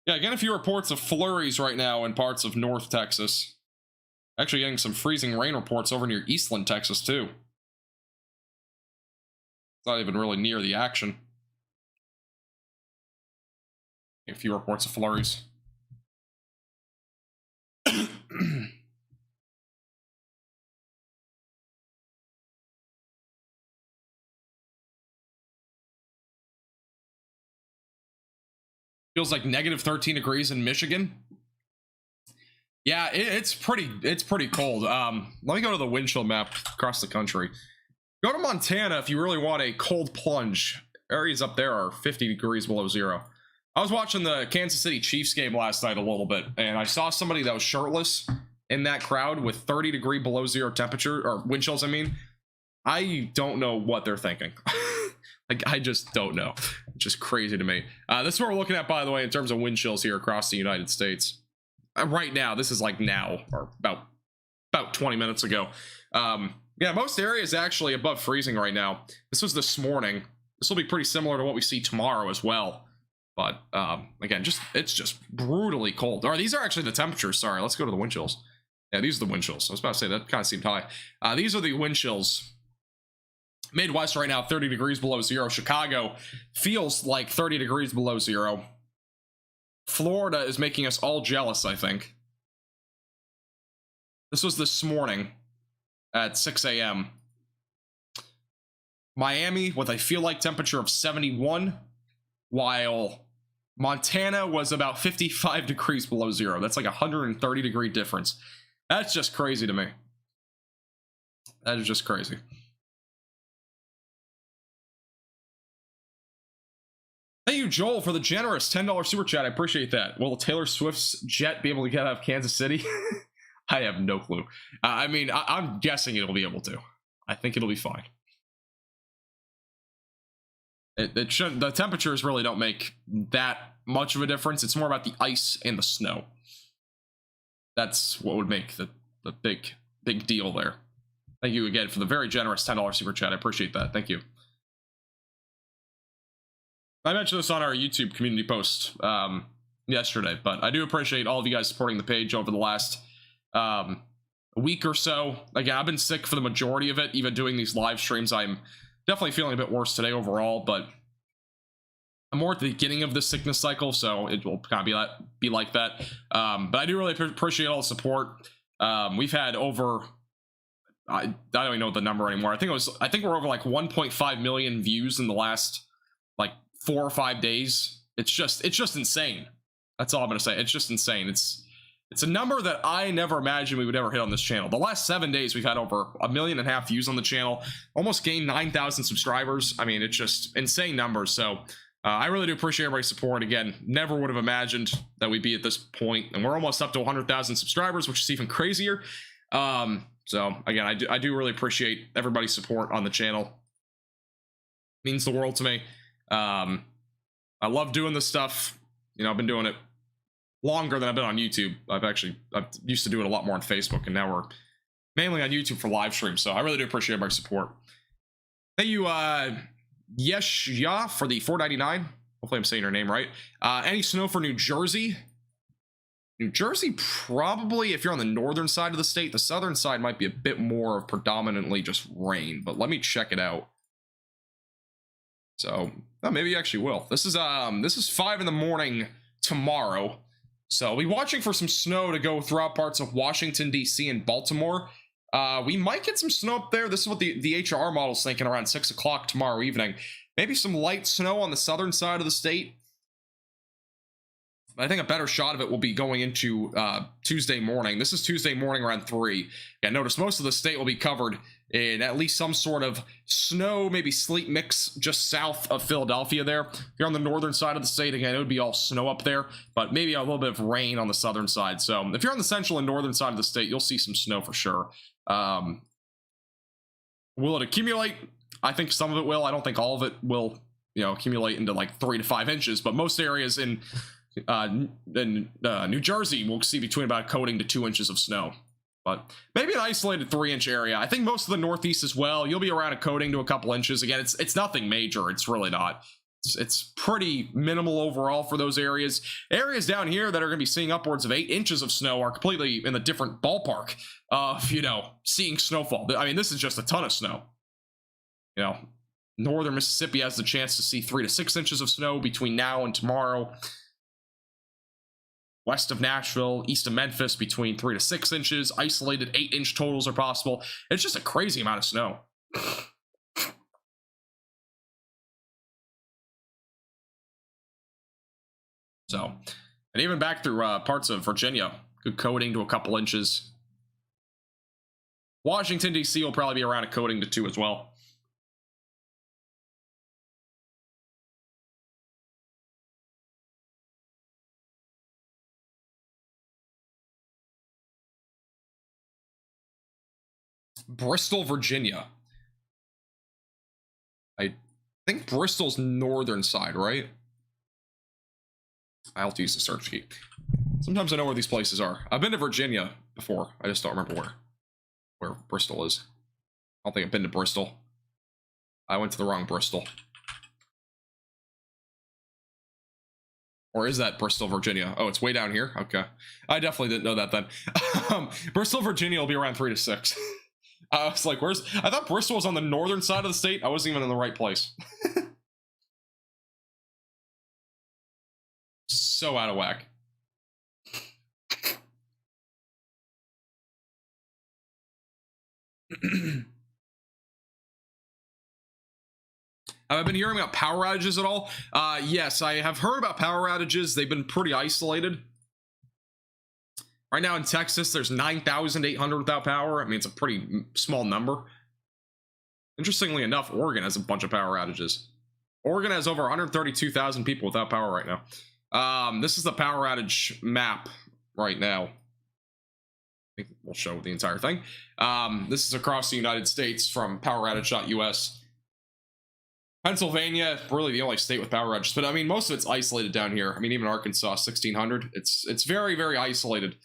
Yeah, again, a few reports of flurries right now in parts of North Texas. Actually getting some freezing rain reports over near Eastland, Texas, too. It's not even really near the action. A few reports of flurries. Feels like negative 13 degrees in Michigan. Yeah, it's pretty cold. Let me go to the wind chill map across the country. Go to Montana if you really want a cold plunge. Areas up there are 50 degrees below zero. I was watching the Kansas City Chiefs game last night a little bit, and I saw somebody that was shirtless in that crowd with 30 degree below zero temperature, or wind chills, I mean. I don't know what they're thinking. Like, I just don't know. It's just crazy to me. This is what we're looking at, by the way, in terms of wind chills here across the United States. Right now, this is like now, or about 20 minutes ago. Yeah, most areas actually above freezing right now. This was this morning. This will be pretty similar to what we see tomorrow as well. But again, it's just brutally cold. Or these are actually the temperatures. Sorry, let's go to the wind chills. Yeah, these are the wind chills. I was about to say that kind of seemed high. These are the wind chills. Midwest right now, 30 degrees below zero. Chicago feels like 30 degrees below zero. Florida is making us all jealous, I think. This was this morning at 6 a.m. Miami with a feel-like temperature of 71, while Montana was about 55 degrees below zero. That's like a 130 degree difference. That's just crazy to me. That is just crazy. Thank you, Joel, for the generous $10 super chat. I appreciate that. Will Taylor Swift's jet be able to get out of Kansas City? I have no clue. I mean, I'm guessing it'll be able to. I think it'll be fine. It shouldn't. The temperatures really don't make that much of a difference. It's more about the ice and the snow. That's what would make the big deal there. Thank you again for the very generous $10 super chat. I appreciate that. Thank you. I mentioned this on our YouTube community post yesterday, but I do appreciate all of you guys supporting the page over the last week or so. Again, I've been sick for the majority of it. Even doing these live streams, I'm definitely feeling a bit worse today overall, but I'm more at the beginning of the sickness cycle, so it will kind of be like that. But I do really appreciate all the support. We've had over, I don't even know the number anymore. I think we're over like 1.5 million views in the last like 4 or 5 days. It's just insane. That's all I'm gonna say. It's just insane. It's a number that I never imagined we would ever hit on this channel. The last 7 days we've had over 1.5 million views on the channel, almost gained 9,000 subscribers. I mean, it's just insane numbers. So I really do appreciate everybody's support. Again, never would have imagined that we'd be at this point, and we're almost up to 100,000 subscribers, which is even crazier. So again, I do really appreciate everybody's support on the channel. It means the world to me. I love doing this stuff. You know, I've been doing it longer than I've been on YouTube. I used to do it a lot more on Facebook, and now we're mainly on YouTube for live streams. So I really do appreciate everybody's support. Thank you, Yeshya, for the $4.99. Hopefully I'm saying your name right. Any snow for New Jersey? New Jersey, probably if you're on the northern side of the state. The southern side might be a bit more of predominantly just rain, but let me check it out. So maybe you actually will. This is 5 in the morning tomorrow. So we'll be watching for some snow to go throughout parts of Washington, D.C. and Baltimore. We might get some snow up there. This is what the HRR model's thinking, around 6 o'clock tomorrow evening. Maybe some light snow on the southern side of the state. I think a better shot of it will be going into Tuesday morning. This is Tuesday morning around 3. Yeah, notice most of the state will be covered in at least some sort of snow, maybe sleet mix just south of Philadelphia there. If you're on the northern side of the state, again, it would be all snow up there, but maybe a little bit of rain on the southern side. So if you're on the central and northern side of the state, you'll see some snow for sure. Will it accumulate? I think some of it will. I don't think all of it will, accumulate into like 3 to 5 inches, but most areas in New Jersey will see between about a coating to 2 inches of snow. But maybe an isolated 3-inch area. I think most of the Northeast as well. You'll be around a coating to a couple inches. Again, it's nothing major. It's really not. It's pretty minimal overall for those areas. Areas down here that are going to be seeing upwards of 8 inches of snow are completely in the different ballpark of, seeing snowfall. I mean, this is just a ton of snow. Northern Mississippi has the chance to see 3 to 6 inches of snow between now and tomorrow. West of Nashville, east of Memphis, between 3 to 6 inches. Isolated 8-inch totals are possible. It's just a crazy amount of snow. So, and even back through parts of Virginia, good coating to a couple inches. Washington, D.C. will probably be around a coating to 2 as well. Bristol, Virginia. I think Bristol's northern side, right? I'll have to use the search key. Sometimes I know where these places are. I've been to Virginia before. I just don't remember where Bristol is. I don't think I've been to Bristol. I went to the wrong Bristol. Or is that Bristol, Virginia? Oh, it's way down here? Okay. I definitely didn't know that then. Bristol, Virginia will be around 3 to 6. I was like, I thought Bristol was on the northern side of the state. I wasn't even in the right place. So out of whack. Have I been hearing about power outages at all? Yes, I have heard about power outages. They've been pretty isolated. Right now in Texas, there's 9,800 without power. I mean, it's a pretty small number. Interestingly enough, Oregon has a bunch of power outages. Oregon has over 132,000 people without power right now. This is the power outage map right now. I think we'll show the entire thing. This is across the United States from poweroutage.us. Pennsylvania, really the only state with power outages, but I mean, most of it's isolated down here. I mean, even Arkansas, 1,600. It's very, very isolated.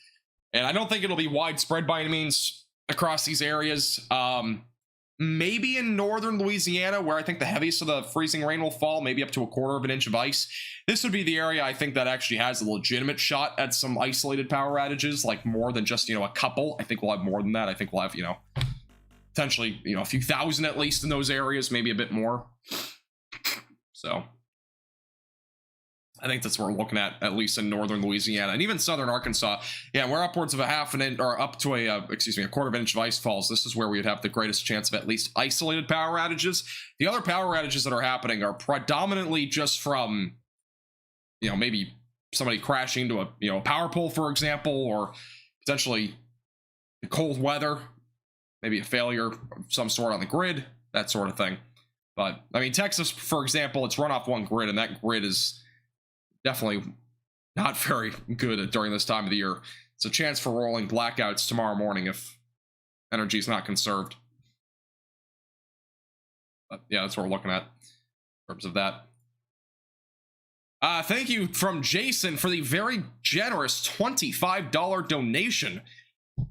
And I don't think it'll be widespread by any means across these areas. Maybe in northern Louisiana, where I think the heaviest of the freezing rain will fall, maybe up to a 1/4 of an inch of ice. This would be the area I think that actually has a legitimate shot at some isolated power outages, like more than just, a couple. I think we'll have more than that. I think we'll have, potentially, a few thousand at least in those areas, maybe a bit more. So I think that's what we're looking at least in northern Louisiana and even southern Arkansas. Yeah, we're upwards of a half an inch, or up to a 1/4 of an inch of ice falls. This is where we would have the greatest chance of at least isolated power outages. The other power outages that are happening are predominantly just from, maybe somebody crashing into a power pole, for example, or potentially cold weather, maybe a failure of some sort on the grid, that sort of thing. But, I mean, Texas, for example, it's run off one grid, and that grid is definitely not very good during this time of the year. It's a chance for rolling blackouts tomorrow morning if energy is not conserved. But, yeah, that's what we're looking at in terms of that. Thank you from Jason for the very generous $25 donation.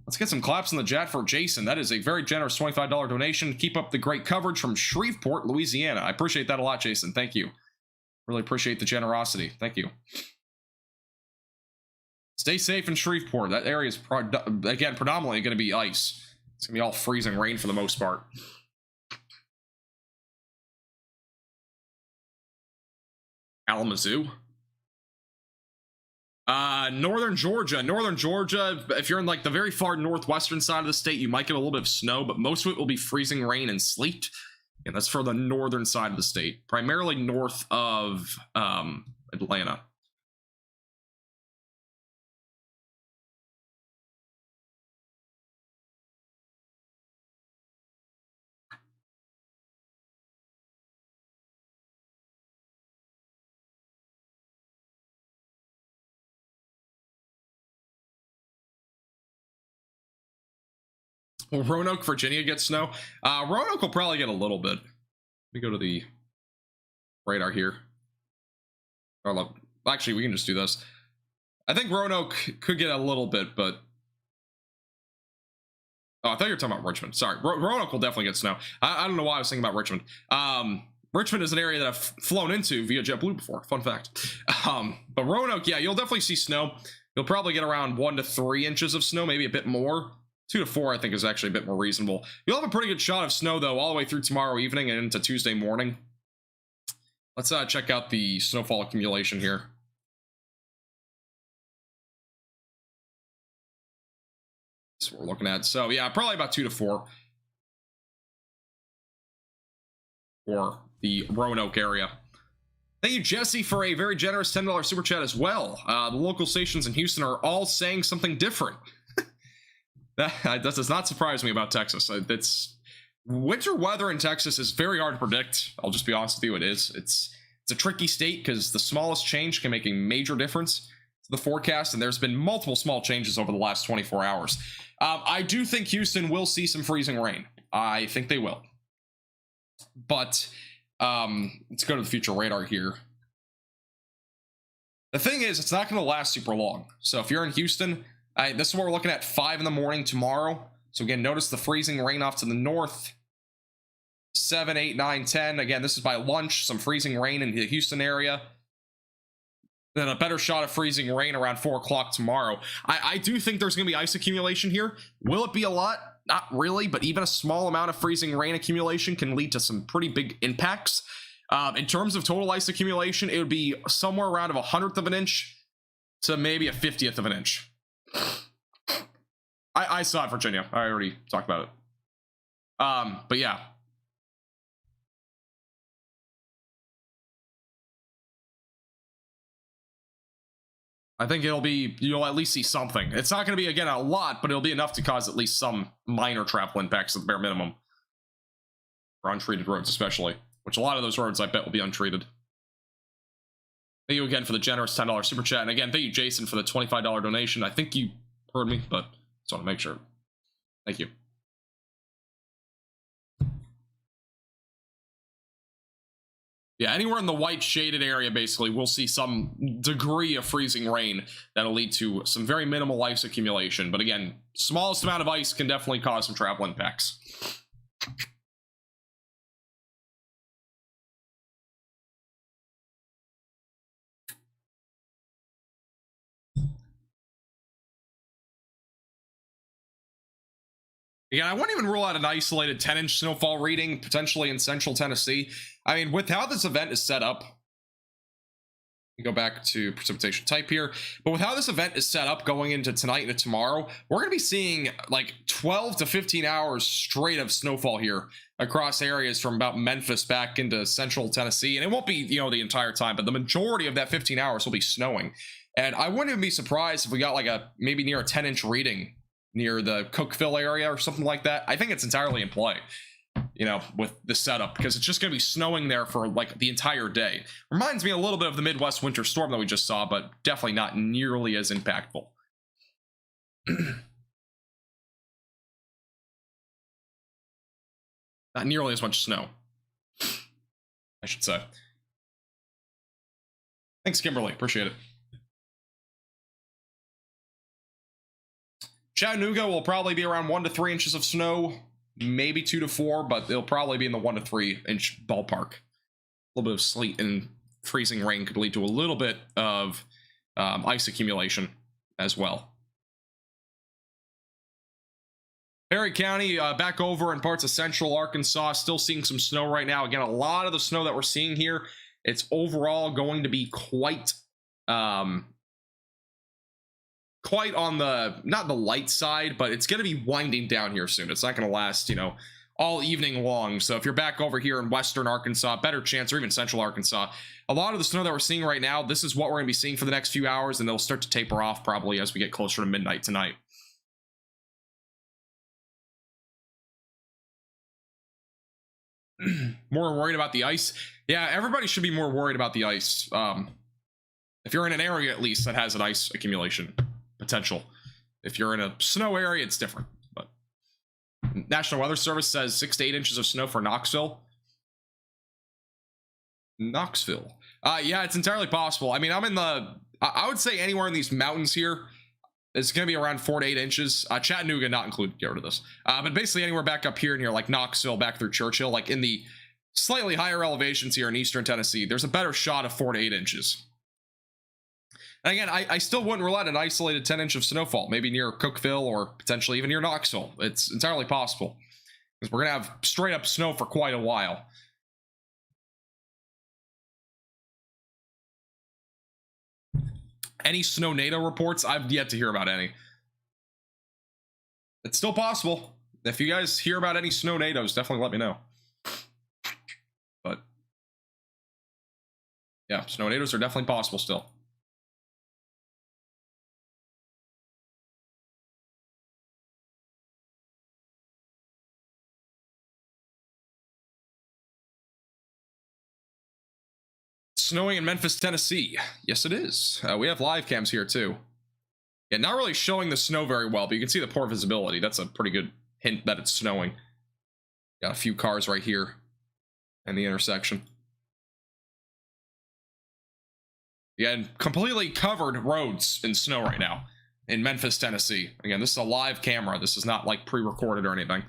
Let's get some claps in the chat for Jason. That is a very generous $25 donation. Keep up the great coverage from Shreveport, Louisiana. I appreciate that a lot, Jason. Thank you. Really appreciate the generosity. Thank you. Stay safe in Shreveport. That area is, again, predominantly going to be ice. It's going to be all freezing rain for the most part. Kalamazoo. Northern Georgia, if you're in like the very far northwestern side of the state, you might get a little bit of snow, but most of it will be freezing rain and sleet. And that's for the northern side of the state, primarily north of Atlanta. Will Roanoke, Virginia get snow? Roanoke will probably get a little bit. Let me go to the radar here. Actually, we can just do this. I think Roanoke could get a little bit, but... Oh, I thought you were talking about Richmond. Sorry, Roanoke will definitely get snow. I don't know why I was thinking about Richmond. Richmond is an area that I've flown into via JetBlue before. Fun fact. But Roanoke, yeah, you'll definitely see snow. You'll probably get around 1 to 3 inches of snow, maybe a bit more. 2 to 4, I think, is actually a bit more reasonable. You'll have a pretty good shot of snow, though, all the way through tomorrow evening and into Tuesday morning. Let's check out the snowfall accumulation here. That's what we're looking at. So, yeah, probably about 2 to 4 for the Roanoke area. Thank you, Jesse, for a very generous $10 super chat as well. The local stations in Houston are all saying something different. That does not surprise me about Texas. It's winter weather in Texas is very hard to predict. I'll just be honest with you, it is. It's a tricky state because the smallest change can make a major difference to the forecast, and there's been multiple small changes over the last 24 hours. I do think Houston will see some freezing rain. I think they will. But let's go to the future radar here. The thing is, it's not going to last super long. So if you're in Houston... this is what we're looking at 5 in the morning tomorrow. So again, notice the freezing rain off to the north. 7, 8, 9, 10. Again, this is by lunch. Some freezing rain in the Houston area. Then a better shot of freezing rain around 4 o'clock tomorrow. I do think there's going to be ice accumulation here. Will it be a lot? Not really, but even a small amount of freezing rain accumulation can lead to some pretty big impacts. In terms of total ice accumulation, it would be somewhere around a 100th of an inch to maybe a 50th of an inch. I saw it, Virginia. I already talked about it. But yeah. I think you'll at least see something. It's not going to be, again, a lot, but it'll be enough to cause at least some minor travel impacts at the bare minimum. For untreated roads, especially. Which a lot of those roads, I bet, will be untreated. Thank you again for the generous $10 super chat. And again, thank you, Jason, for the $25 donation. I think you heard me, but just want to make sure. Thank you. Yeah, anywhere in the white shaded area, basically, we'll see some degree of freezing rain that'll lead to some very minimal ice accumulation. But again, smallest amount of ice can definitely cause some travel impacts. Yeah, I wouldn't even rule out an isolated 10-inch snowfall reading, potentially in central Tennessee. I mean, with how this event is set up, go back to precipitation type here, but with how this event is set up going into tonight and tomorrow, we're going to be seeing like 12 to 15 hours straight of snowfall here across areas from about Memphis back into central Tennessee. And it won't be, the entire time, but the majority of that 15 hours will be snowing. And I wouldn't even be surprised if we got like maybe near a 10-inch reading near the Cookeville area or something like that. I think it's entirely in play, with the setup, because it's just going to be snowing there for like the entire day. Reminds me a little bit of the Midwest winter storm that we just saw, but definitely not nearly as impactful. Not nearly as much snow, I should say. Thanks, Kimberly. Appreciate it. Chattanooga will probably be around 1 to 3 inches of snow, maybe 2 to 4, but it'll probably be in the 1 to 3 inch ballpark. A little bit of sleet and freezing rain could lead to a little bit of ice accumulation as well. Perry County, back over in parts of central Arkansas, still seeing some snow right now. Again, a lot of the snow that we're seeing here It's overall going to be quite on the, not the light side, but it's going to be winding down here soon. It's not going to last, you know, all evening long. So if you're back over here in western Arkansas, better chance, or even central Arkansas, a lot of the snow that we're seeing right now, this is what we're going to be seeing for the next few hours, and they'll start to taper off probably as we get closer to midnight tonight. More worried about the ice? Yeah, everybody should be more worried about the ice. If you're in an area at least that has an ice accumulation potential. If you're in a snow area, it's different. But National Weather Service says 6 to 8 inches of snow for Knoxville. Yeah, it's entirely possible. I mean, I'm in the, I would say anywhere in these mountains here, it's going to be around 4 to 8 inches. Chattanooga not included, get rid of this. But basically anywhere back up here near like Knoxville, back through Churchill, like in the slightly higher elevations here in eastern Tennessee, there's a better shot of 4 to 8 inches. And again, I still wouldn't rule out an isolated 10 inch of snowfall, maybe near Cookeville or potentially even near Knoxville. It's entirely possible, because we're going to have straight up snow for quite a while. Any snow NATO reports? I've yet to hear about any. It's still possible. If you guys hear about any snow NATOs, definitely let me know. But yeah, snow NATOs are definitely possible still. Snowing in Memphis, Tennessee. Yes, it is. We have live cams here too. Yeah, not really showing the snow very well, but you can see the poor visibility. That's a pretty good hint that it's snowing. Got a few cars right here in the intersection. Yeah, and completely covered roads in snow right now in Memphis, Tennessee. Again, this is a live camera. This is not like pre-recorded or anything.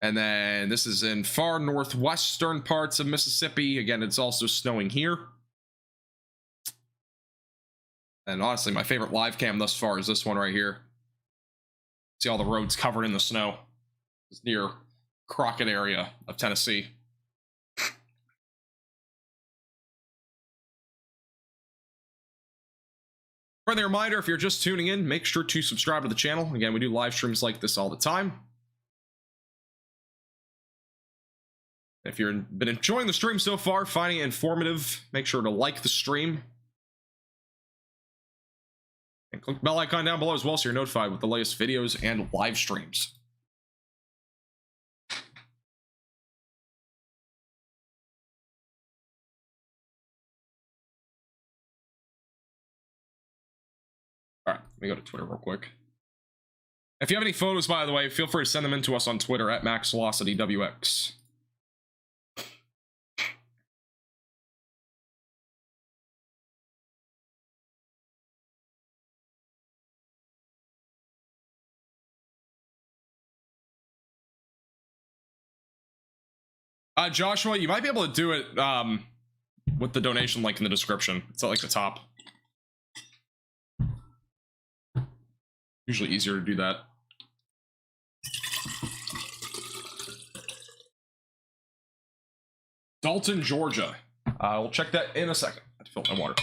And then this is in far northwestern parts of Mississippi. Again, it's also snowing here. And honestly, my favorite live cam thus far is this one right here. See all the roads covered in the snow. It's near Crockett area of Tennessee. Friendly reminder, if you're just tuning in, make sure to subscribe to the channel. Again, we do live streams like this all the time. If you've been enjoying the stream so far, finding it informative, make sure to like the stream. And click the bell icon down below as well so you're notified with the latest videos and live streams. Alright, let me go to Twitter real quick. If you have any photos, by the way, feel free to send them in to us on Twitter at MaxVelocityWX. Joshua, you might be able to do it with the donation link in the description. It's at like the top. Usually easier to do that. Dalton, Georgia. We'll check that in a second. I have to fill my water.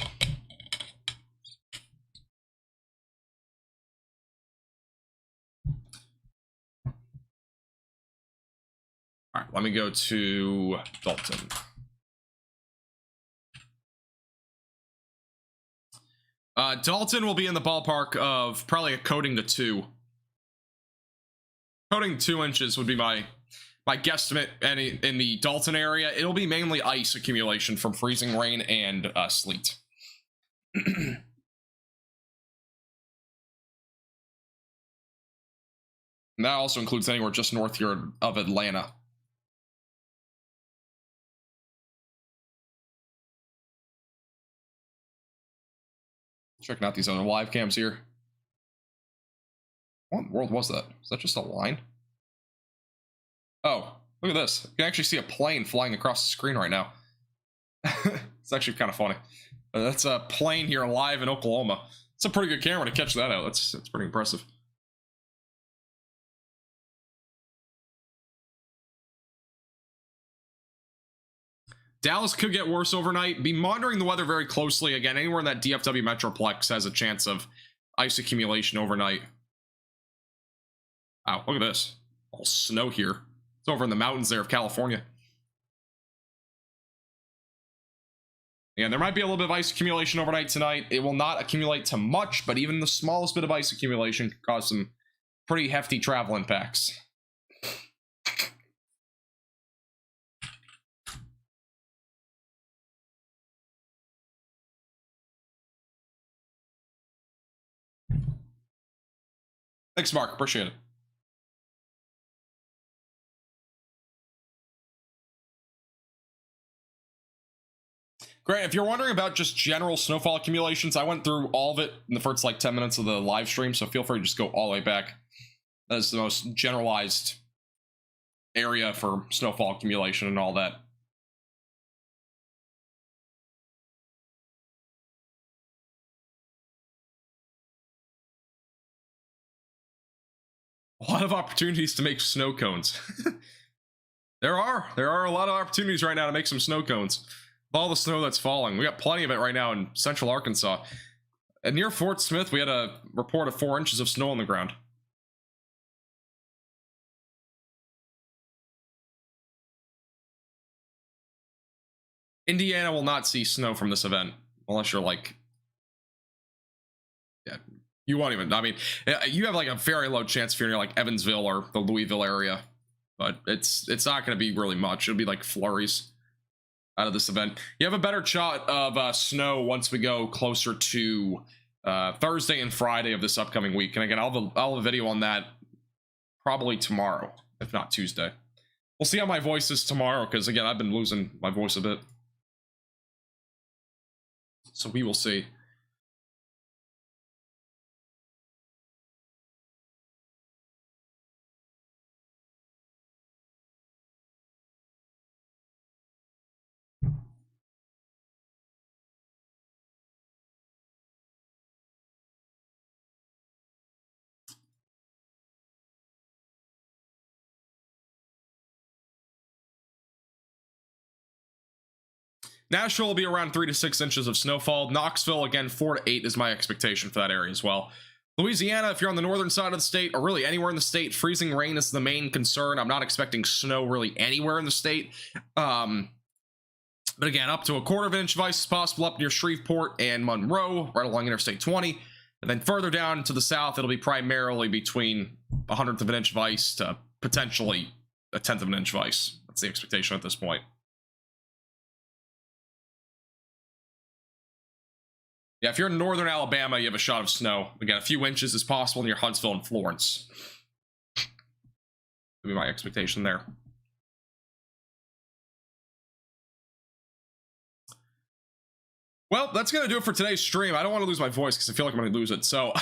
All right, let me go to Dalton. Dalton will be in the ballpark of probably a coating to 2. Coating 2 inches would be my guesstimate. And in the Dalton area, it'll be mainly ice accumulation from freezing rain and sleet. And that also includes anywhere just north here of Atlanta. Checking out these other live cams here. What in the world was that? Is that just a line? Oh, look at this. You can actually see a plane flying across the screen right now. It's actually kind of funny. That's a plane here live in Oklahoma. It's a pretty good camera to catch that out. That's pretty impressive. Dallas could get worse overnight. Be monitoring the weather very closely. Again, anywhere in that DFW Metroplex has a chance of ice accumulation overnight. Wow, look at this. All snow here. It's over in the mountains there of California. And there might be a little bit of ice accumulation overnight tonight. It will not accumulate to much, but even the smallest bit of ice accumulation could cause some pretty hefty travel impacts. Thanks, Mark. Appreciate it. Grant, if you're wondering about just general snowfall accumulations, I went through all of it in the first like 10 minutes of the live stream, so feel free to just go all the way back. That's the most generalized area for snowfall accumulation and all that. A lot of opportunities to make snow cones. There are a lot of opportunities right now to make some snow cones. All the snow that's falling, we got plenty of it right now in central Arkansas. And near Fort Smith, we had a report of 4 inches of snow on the ground. Indiana will not see snow from this event unless you're like, yeah, you won't even. I mean, you have like a very low chance if you're near like Evansville or the Louisville area, but it's not going to be really much. It'll be like flurries out of this event. You have a better shot of snow once we go closer to Thursday and Friday of this upcoming week. And again, I'll have a video on that probably tomorrow, if not Tuesday. We'll see how my voice is tomorrow, because again, I've been losing my voice a bit. So we will see. Nashville will be around 3 to 6 inches of snowfall. Knoxville, again, 4 to 8 is my expectation for that area as well. Louisiana, if you're on the northern side of the state, or really anywhere in the state, freezing rain is the main concern. I'm not expecting snow really anywhere in the state. But again, up to 1/4 of an inch of ice is possible up near Shreveport and Monroe, right along Interstate 20. And then further down to the south, it'll be primarily between 1/100 of an inch of ice to potentially 1/10 of an inch of ice. That's the expectation at this point. Yeah, if you're in northern Alabama, you have a shot of snow. Again, a few inches is possible near Huntsville and Florence. That'd be my expectation there. Well, that's going to do it for today's stream. I don't want to lose my voice because I feel like I'm going to lose it. So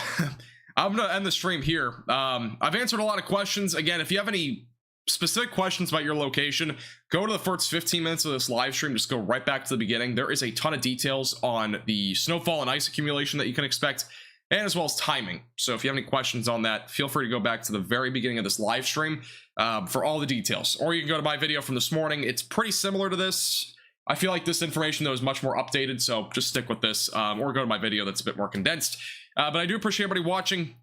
I'm going to end the stream here. I've answered a lot of questions. Again, if you have any specific questions about your location, go to the first 15 minutes of this live stream. Just go right back to the beginning. There is a ton of details on the snowfall and ice accumulation that you can expect, and as well as timing. So if you have any questions on that, feel free to go back to the very beginning of this live stream for all the details. Or you can go to my video from this morning. It's pretty similar to this. I feel like this information, though, is much more updated, so just stick with this, or go to my video that's a bit more condensed. But I do appreciate everybody watching.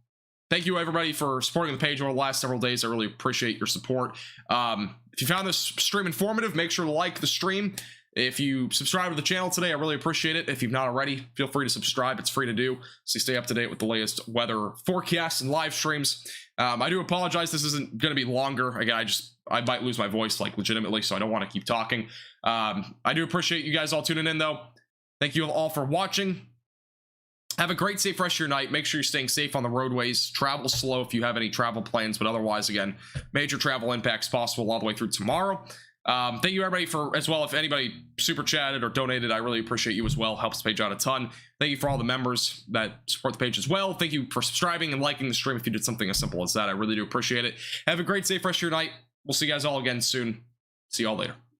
Thank you, everybody, for supporting the page over the last several days. I really appreciate your support. If you found this stream informative, make sure to like the stream. If you subscribe to the channel today, I really appreciate it. If you've not already, feel free to subscribe. It's free to do, so you stay up to date with the latest weather forecasts and live streams. I do apologize. This isn't going to be longer. Again, I might lose my voice, like, legitimately, so I don't want to keep talking. I do appreciate you guys all tuning in, though. Thank you all for watching. Have a great, safe rest of your night. Make sure you're staying safe on the roadways. Travel slow if you have any travel plans, but otherwise, again, major travel impacts possible all the way through tomorrow. Thank you, everybody, for, as well, if anybody super chatted or donated, I really appreciate you as well. Helps the page out a ton. Thank you for all the members that support the page as well. Thank you for subscribing and liking the stream if you did something as simple as that. I really do appreciate it. Have a great, safe rest of your night. We'll see you guys all again soon. See you all later.